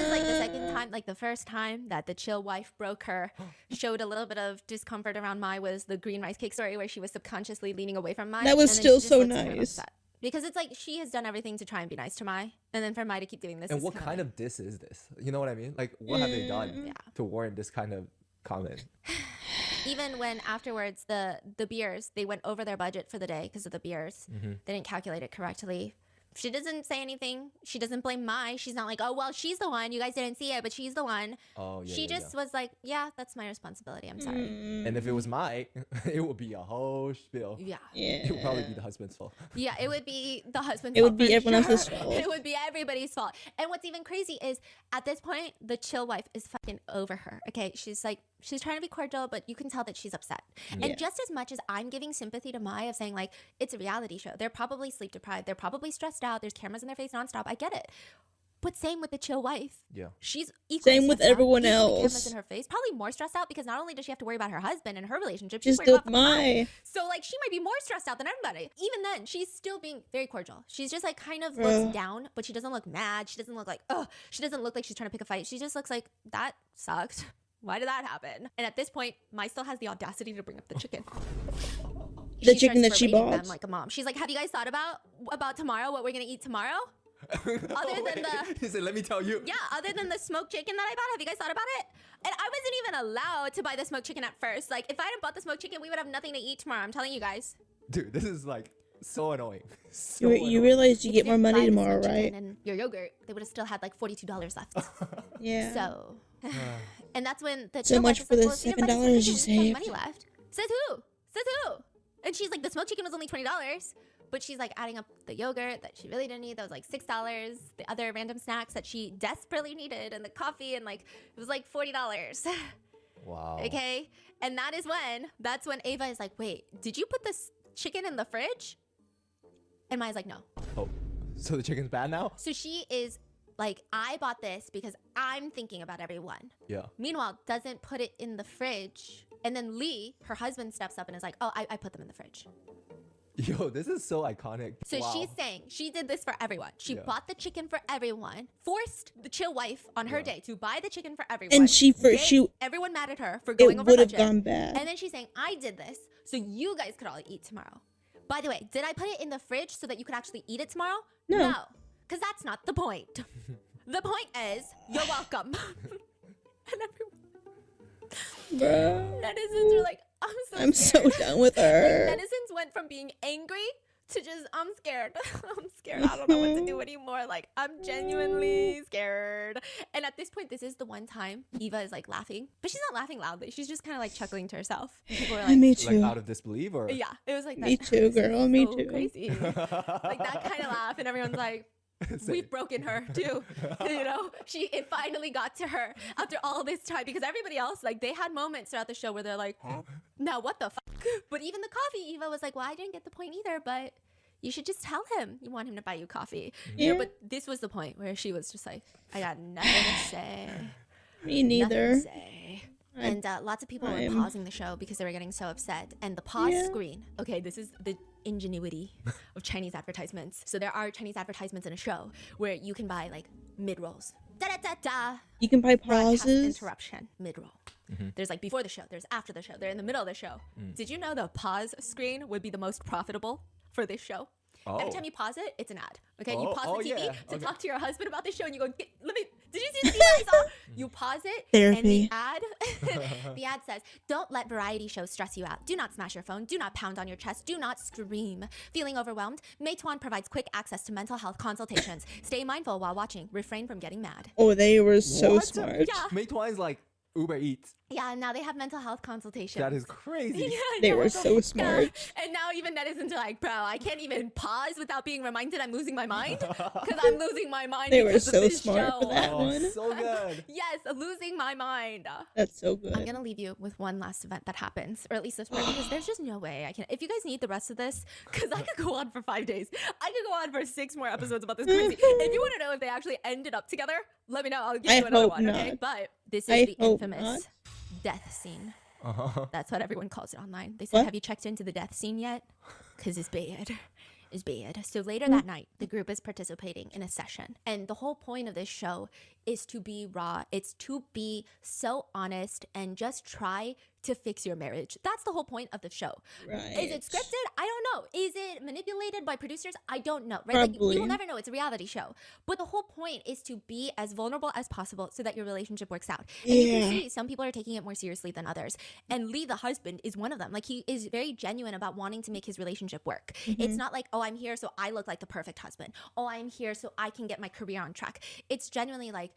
like the second time, like the first time that the chill wife broke her, showed a little bit of discomfort around Mai was the green rice cake story where she was subconsciously leaning away from Mai. That was and then still she just so looks kind of nice. upset. Because it's like she has done everything to try and be nice to Mai, and then for Mai to keep doing this. and is what kinda kind like- of diss is this? You know what I mean? Like what have they done Yeah. to warrant this kind of comment? Even when afterwards the beers, they went over their budget for the day because of the beers. They didn't calculate it correctly. She doesn't say anything. She doesn't blame Mai. She's not like, oh, well, she's the one. You guys didn't see it, but she's the one. Oh yeah. She yeah, just was like, yeah, that's my responsibility. I'm sorry. yeah. And if it was Mai, it would be a whole spiel. Yeah. It would probably be the husband's fault. Yeah, it would be the husband's It fault. would be for everyone else's sure. fault. It would be everybody's fault. And what's even crazy is at this point, the chill wife is fucking over her. Okay, she's like, she's trying to be cordial, but you can tell that she's upset. Yeah. And just as much as I'm giving sympathy to Mai of saying like, it's a reality show. They're probably sleep deprived. They're probably stressed out. There's cameras in their face nonstop. I get it. But same with the chill wife. Yeah. She's equally Same with stressed out, everyone equally cameras else. in her face. Probably more stressed out because not only does she have to worry about her husband and her relationship, She's she's worried still about Mai. Mai. So like she might be more stressed out than everybody. Even then, she's still being very cordial. She's just like kind of looks down, but she doesn't look mad. She doesn't look like, oh, she doesn't look like she's trying to pick a fight. She just looks like that sucked. Why did that happen? And at this point, Mai still has the audacity to bring up the chicken. The chicken starts that she berating bought. them like a mom. She's like, have you guys thought about tomorrow, what we're gonna eat tomorrow? Other than the he said, let me tell you. yeah, other than the smoked chicken that I bought, have you guys thought about it? And I wasn't even allowed to buy the smoked chicken at first. Like, if I hadn't bought the smoked chicken, we would have nothing to eat tomorrow. I'm telling you guys. Dude, this is like so annoying. You realize you If get more didn't money buy the tomorrow, smoked chicken right? And your yogurt, they would have still had like $42 left. Yeah. So, and that's when the So chill much wife for was the like, well, if $7 you didn't buy the smoked you chicken, we saved. just have money left. Says who? Says who? And she's like, the smoked chicken was only $20. But she's like adding up the yogurt that she really didn't need. That was like $6. The other random snacks that she desperately needed. And the coffee. And like, it was like $40. Wow. Okay? And that's when Ava is like, wait, did you put this chicken in the fridge? And Maya's like, no. Oh, so the chicken's bad now? So she is like, I bought this because I'm thinking about everyone. Yeah. Meanwhile, doesn't put it in the fridge. And then Lee, her husband, steps up and is like, oh, I put them in the fridge. Yo, this is so iconic. So Wow. she's saying she did this for everyone. She Yeah. bought the chicken for everyone, forced the chill wife on her day to buy the chicken for everyone. And everyone mad at her for going it over would have budget. gone bad. And then she's saying, I did this so you guys could all eat tomorrow. By the way, did I put it in the fridge so that you could actually eat it tomorrow? No. Because that's not the point. The point is, you're welcome. And Bruh. netizens are like, I'm so scared. done with her. Like, netizens went from being angry to just, I'm scared. I'm scared. I don't know what to do anymore. Like, I'm genuinely scared. And at this point, this is the one time Eva is like laughing, but she's not laughing loudly. She's just kind of like chuckling to herself. People are like, Me Like too. out of disbelief or? yeah, it was like that. Me too, girl. Me So too. crazy. Like that kind of laugh, and everyone's like, we've broken her too. You know, it finally got to her after all this time, because everybody else, like, they had moments throughout the show where they're like, now what the fuck? But even the coffee, Eva was like, well, I didn't get the point either, but you should just tell him you want him to buy you coffee. You know, Yeah. but this was the point where she was just like, I got nothing to say. Me Nothing neither. to say. And lots of people were I'm- pausing the show because they were getting so upset. And the pause Yeah. screen, okay, this is the ingenuity of Chinese advertisements. So there are Chinese advertisements in a show where you can buy like mid-rolls. Da-da-da-da. You can buy Broadcast pauses. interruption, mid-roll. There's like before the show, there's after the show, they're in the middle of the show. Did you know the pause screen would be the most profitable for this show? Every Oh. time you pause it, it's an ad. Okay, you Oh, pause oh, the TV yeah, to okay. talk to your husband about this show, and you go, let me. Did you see the I saw? You pause it, Therapy. and the ad, the ad says, "Don't let variety shows stress you out. Do not smash your phone. Do not pound on your chest. Do not scream. Feeling overwhelmed? Meituan provides quick access to mental health consultations. Stay mindful while watching. Refrain from getting mad." Oh, they were so What? smart. Yeah. Meituan is like Uber Eats. Yeah, now they have mental health consultations. That is crazy. Yeah, I They know. were so smart. And now even netizens are like, bro, I can't even pause without being reminded I'm losing my mind, because I'm losing my mind. They were because of so this smart show. for that Oh, one. so good. Yes, losing my mind. That's so good. I'm gonna leave you with one last event that happens, or at least this part, because there's just no way I can. If you guys need the rest of this, because I could go on for 5 days, I could go on for 6 more episodes about this crazy. If you want to know if they actually ended up together, let me know. I'll give I you another hope one. Okay, not. but this is I the hope infamous not. death scene. Uh-huh. That's what everyone calls it online. They said, What? have you checked into the death scene yet? Because it's bad. It's bad. So later Mm. that night, the group is participating in a session. And the whole point of this show is to be raw. It's to be so honest and just try to fix your marriage. That's the whole point of the show. Right. Is it scripted? I don't know. Is it manipulated by producers? I don't know. Right? Like, Probably. we will never know. It's a reality show. But the whole point is to be as vulnerable as possible so that your relationship works out. And you can Yeah. see some people are taking it more seriously than others. And Lee, the husband, is one of them. Like, he is very genuine about wanting to make his relationship work. It's not like, oh, I'm here so I look like the perfect husband. Oh, I'm here so I can get my career on track. It's genuinely like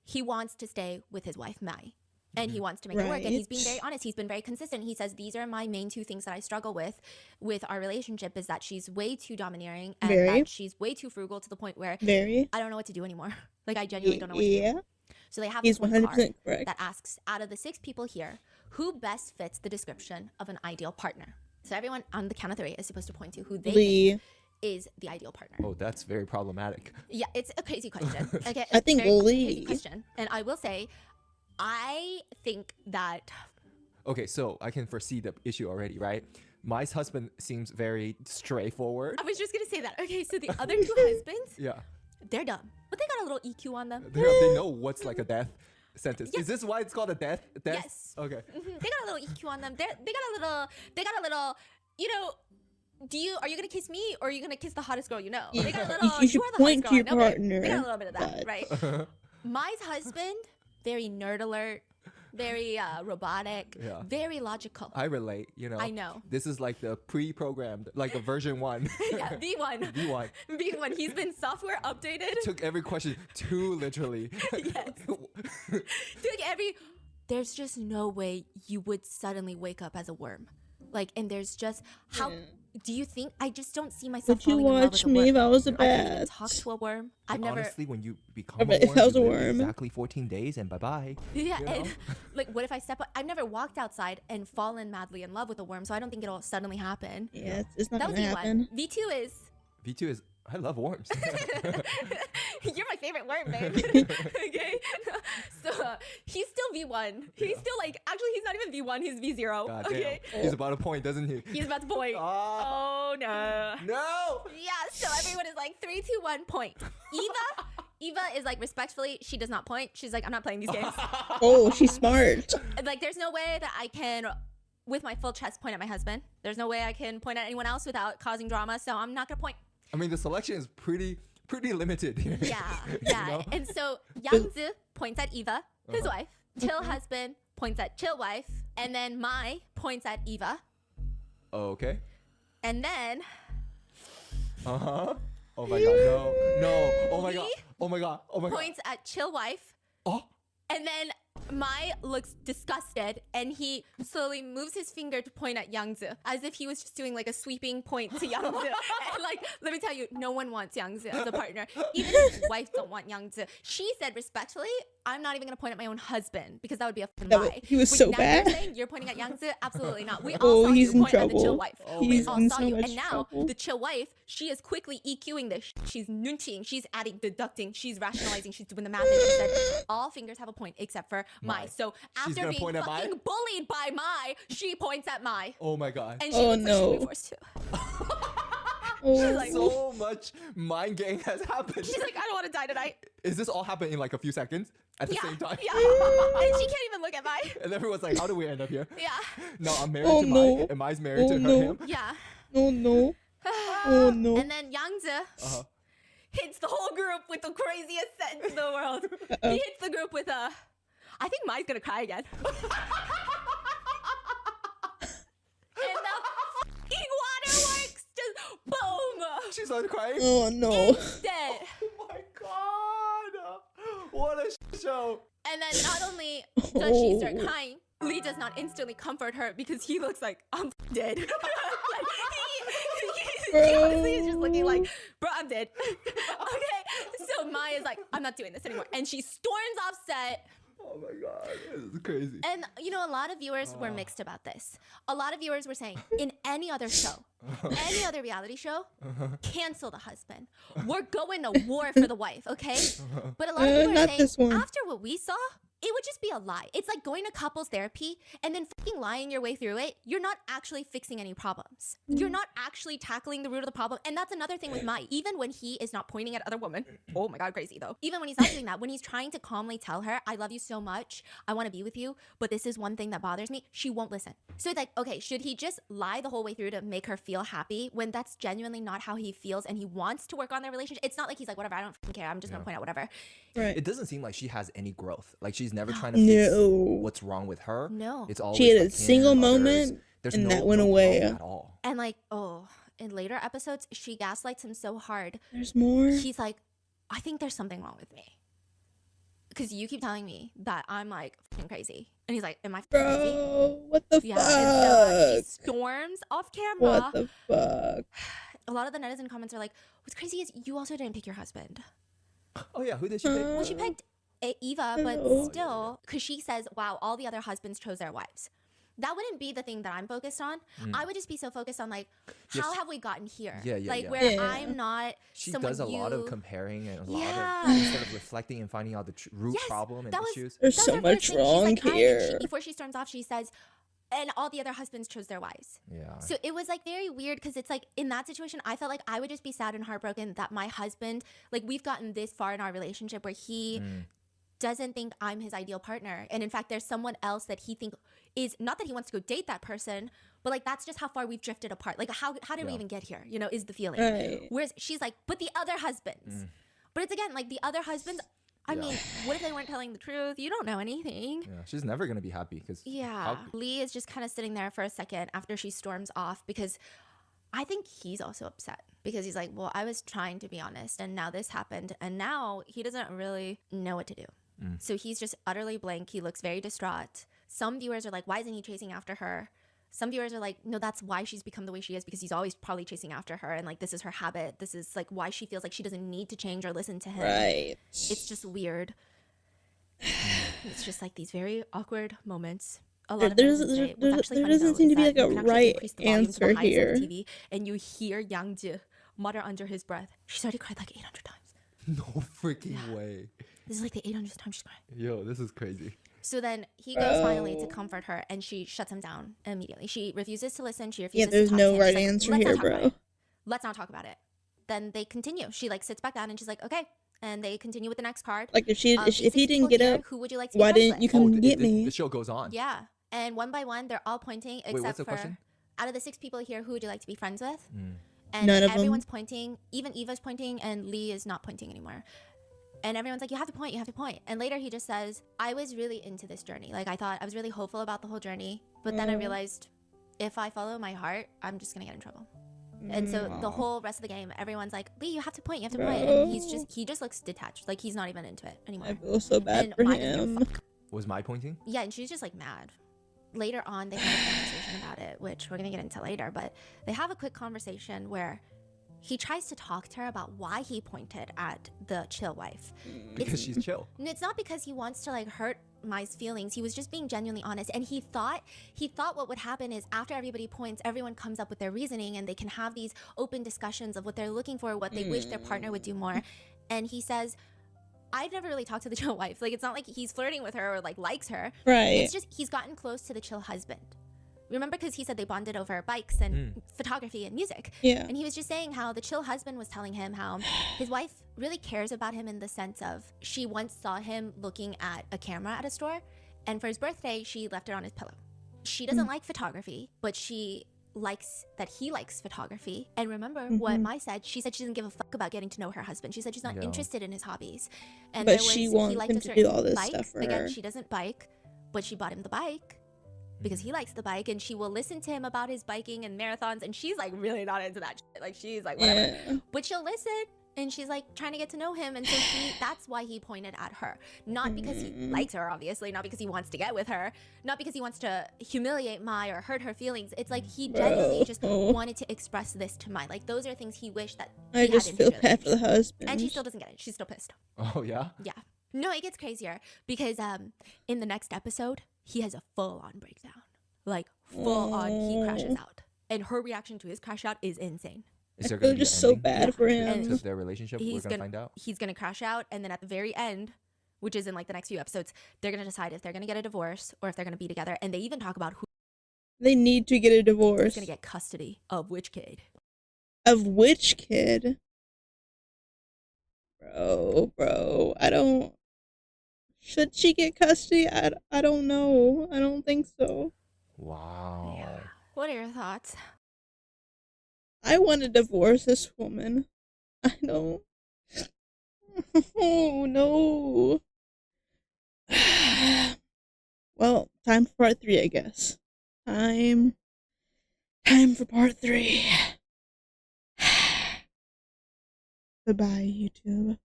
he wants to stay with his wife, Mai. And he wants to make it work. And he's being very honest. He's been very consistent. He says, these are my main 2 things that I struggle with our relationship, is that she's way too domineering and Very. that she's way too frugal to the point where Very. I don't know what to do anymore. Like, I genuinely don't know what to do. Yeah. So they have He's this one 100% card correct. that asks, out of the 6 people here, who best fits the description of an ideal partner? So everyone on the count of 3 is supposed to point to who they Lee. think is the ideal partner. Oh, that's very problematic. Yeah, it's a crazy question. Okay, I it's think a very Lee. crazy question. And I will say, I think that Okay, so I can foresee the issue already, right? My husband seems very straightforward. I was just gonna say that. Okay, so the other 2 husbands, Yeah. they're dumb, but they got a little EQ on them. They know what's like a death sentence. Yeah. Is this why it's called a death? Yes. Okay. They got a little EQ on them. They got a little, you know, are you gonna kiss me or are you gonna kiss the hottest girl you know? Yeah. They got a little, You should are the point hottest to girl your I know, babe. partner, They got a little bit of that, but- right? My husband, very nerd alert, very robotic, very logical. I relate, you know. I know. This is like the pre-programmed, like a version 1. Yeah, V1. V1. V1. He's been software updated. Took every question too literally. Yes. There's just no way you would suddenly wake up as a worm. Like, and there's just how do you think? I just don't see myself Would you falling in love watch with a me worm. if I was a I couldn't even bat? talk to a worm. I've And never. honestly, when you become I a bet worm, if I was you a live worm. exactly 14 days and bye-bye. Yeah, you and know? like, what if I step? I've never walked outside and fallen madly in love with a worm, so I don't think it'll suddenly happen. Yeah, it's not That was gonna happen. V1. V2 is. V2 is, I love worms. You're my favorite worm, babe. Okay, so he's still V1. He's still like, actually, he's not even V1. He's V0. God Okay, damn. He's about to point, doesn't he? he's about to point. Oh no. No! Yeah, so everyone is like 3, 2, 1, point. Eva is like, respectfully, she does not point. She's like, I'm not playing these games. Oh, she's smart. Like, there's no way that I can, with my full chest, point at my husband. There's no way I can point at anyone else without causing drama, so I'm not gonna point. I mean, the selection is pretty limited here. Yeah, You yeah. know? And so Yangzi points at Eva, his Uh-huh. wife. Chill husband points at Chill wife. And then Mai points at Eva. Okay. And then Uh-huh. Oh my god, no. No. Oh my god. He Oh my god. Oh my god. points at Chill wife. Oh. And then Mai looks disgusted and he slowly moves his finger to point at Yangzi as if he was just doing like a sweeping point to Yangzi. And like, let me tell you, no one wants Yangzi as a partner. Even his wife don't want Yangzi. She said respectfully, I'm not even gonna point at my own husband because that would be a fucking lie. He was Which so now bad. You're saying you're pointing at Yangzi? Absolutely not. We all Oh, saw he's you in point at the chill trouble. wife. Oh, We He's all in saw so you. much And now trouble. the chill wife, she is quickly EQing this. She's nunching, she's adding, deducting, she's rationalizing, she's doing the math. And she said all fingers have a point except for Mai. So She's after gonna being point at Mai? fucking bullied by Mai, she points at Mai. Oh my god. And she Oh, looks like no. she'll be forced to. Oh, like- So much mind game has happened. She's like, I don't want to die tonight. Is this all happening in like a few seconds at the same time? Yeah. And she can't even look at Mai. And everyone's like, how do we end up here? Yeah. No, I'm married Oh, to no. Mai. And Mai's married Oh, to no. him. Yeah. oh no. Oh no. And then Yangzi Uh-huh. hits the whole group with the craziest sentence in the world. Uh-oh. He hits the group with a, I think Mai's gonna cry again. And the fucking waterworks just boom. She started crying. Oh no. Instant. Oh my god. What a show. And then not only does she start Oh. crying, Lee does not instantly comfort her because he looks like, I'm dead. Like, he honestly is just looking like, bro, I'm dead. Okay, so Mai is like, I'm not doing this anymore. And she storms off set. Oh my god. This is crazy. And, you know, a lot of viewers were mixed about this. A lot of viewers were saying, in any other show, any other reality show, cancel the husband. We're going to war for the wife, okay? But a lot of people are not saying, this one. after what we saw, it would just be a lie. It's like going to couples therapy and then fucking lying your way through it. You're not actually fixing any problems. You're not actually tackling the root of the problem. And that's another thing with Mai. Even when he is not pointing at other women, oh my god, crazy though. Even when he's not doing that, when he's trying to calmly tell her, I love you so much, I want to be with you, but this is one thing that bothers me, she won't listen. So it's like, okay, should he just lie the whole way through to make her feel happy when that's genuinely not how he feels and he wants to work on their relationship? It's not like he's like, whatever, I don't fucking care, I'm just gonna point out whatever. Right. It doesn't seem like she has any growth. Like she's never trying to fix No. what's wrong with her. No. It's always She had a like single him, others. moment, There's and no, that went no away. growth at all. And like, oh, in later episodes, she gaslights him so hard. There's more. He's like, I think there's something wrong with me. Because you keep telling me that I'm like fucking crazy. And he's like, am I fucking crazy? Bro, what the Yeah, and so she fuck? storms off camera. What the fuck? A lot of the netizen comments are like, what's crazy is you also didn't pick your husband. Oh yeah, who did she pick? Well, she picked Eva, but Oh. still, because she says, wow, all the other husbands chose their wives. That wouldn't be the thing that I'm focused on. I would just be so focused on like, how Yes. have we gotten here? Yeah, yeah, like yeah. where Yeah. I'm not She someone does a lot of you- comparing and a Yeah. lot of instead of reflecting and finding out the root Yes, problem and that was- issues. There's That was so her first much thing. wrong She's like, here. before she storms off, she says, and all the other husbands chose their wives. Yeah. So it was like very weird because it's like in that situation, I felt like I would just be sad and heartbroken that my husband, like we've gotten this far in our relationship where he doesn't think I'm his ideal partner. And in fact, there's someone else that he thinks is, not that he wants to go date that person, but like that's just how far we've drifted apart. Like how did we even get here? You know, is the feeling. Right. Whereas she's like, but the other husbands. But it's again like the other husbands. I mean, what if they weren't telling the truth? You don't know anything. Yeah, she's never gonna be happy because Lee is just kind of sitting there for a second after she storms off, because I think he's also upset, because he's like, well, I was trying to be honest and now this happened, and now he doesn't really know what to do. So he's just utterly blank. He looks very distraught. Some viewers are like, why isn't he chasing after her? Some viewers are like, no, that's why she's become the way she is, because he's always probably chasing after her, and like this is her habit. This is like why she feels like she doesn't need to change or listen to him. Right. It's just weird. It's just like these very awkward moments. A lot of there doesn't seem to be like a right answer here. TV, and you hear Yang mutter under his breath, she's already cried like 800 times. No freaking way. This is like the 800th time she's cried. Yo, this is crazy. So then he goes finally to comfort her, and she shuts him down immediately. She refuses to listen. She refuses there's to talk no to him. right She's answer like, here, bro. Let's not talk about it. Then they continue. She like sits back down and she's like, okay. And they continue with the next card. Like if he didn't get up, who would you like to why be didn't you come get me? The show goes on. Yeah. And one by one, they're all pointing, except what's the for question? Out of the 6 people here, who would you like to be friends with? And None of everyone's them. pointing. Even Eva's pointing, and Lee is not pointing anymore. And everyone's like, you have to point, you have to point. And later he just says, I was really into this journey. Like I was really hopeful about the whole journey. But then I realized if I follow my heart, I'm just going to get in trouble. And so the whole rest of the game, everyone's like, Lee, you have to point, you have to point. And he just looks detached. Like he's not even into it anymore. I feel so bad for him. Was my pointing? Yeah, and she's just like mad. Later on, they have a conversation about it, which we're going to get into later. But they have a quick conversation where he tries to talk to her about why he pointed at the chill wife. Because she's chill. It's not because he wants to like hurt Mai's feelings. He was just being genuinely honest, and he thought what would happen is after everybody points, everyone comes up with their reasoning, and they can have these open discussions of what they're looking for, what they wish their partner would do more. And he says, I've never really talked to the chill wife. Like it's not like he's flirting with her or like likes her. Right. It's just he's gotten close to the chill husband. Remember, because he said they bonded over bikes and photography and music. Yeah. And he was just saying how the chill husband was telling him how his wife really cares about him in the sense of she once saw him looking at a camera at a store, and for his birthday, she left it on his pillow. She doesn't like photography, but she likes that he likes photography. And remember what Mai said, she said she doesn't give a fuck about getting to know her husband. She said she's not interested in his hobbies. And but she wants him to do all this bike. stuff for Again, her. she doesn't bike, but she bought him the bike because he likes the bike, and she will listen to him about his biking and marathons, and she's like really not into that shit. Like she's like whatever. Yeah. But she'll listen, and she's like trying to get to know him, and so that's why he pointed at her. Not because he likes her, obviously, not because he wants to get with her, not because he wants to humiliate Mai or hurt her feelings. It's like he genuinely just wanted to express this to Mai. Like those are things he wished that I just feel bad for the husband. And she still doesn't get it. She's still pissed. Oh yeah? Yeah. No, it gets crazier because in the next episode, he has a full-on breakdown. Like full-on, he crashes out. And her reaction to his crash out is insane. Is there I feel gonna be just an so ending bad for him. to their relationship? We're gonna find out. He's gonna crash out, and then at the very end, which is in like the next few episodes, they're gonna decide if they're gonna get a divorce or if they're gonna be together. And they even talk about who They need to get a is divorce. gonna get custody of which kid. Of which kid? Bro, I don't... Should she get custody? I don't know. I don't think so. Wow. Yeah. What are your thoughts? I want to divorce this woman. I don't... Oh, no. Well, time for part 3, I guess. Time for part 3. Goodbye, YouTube.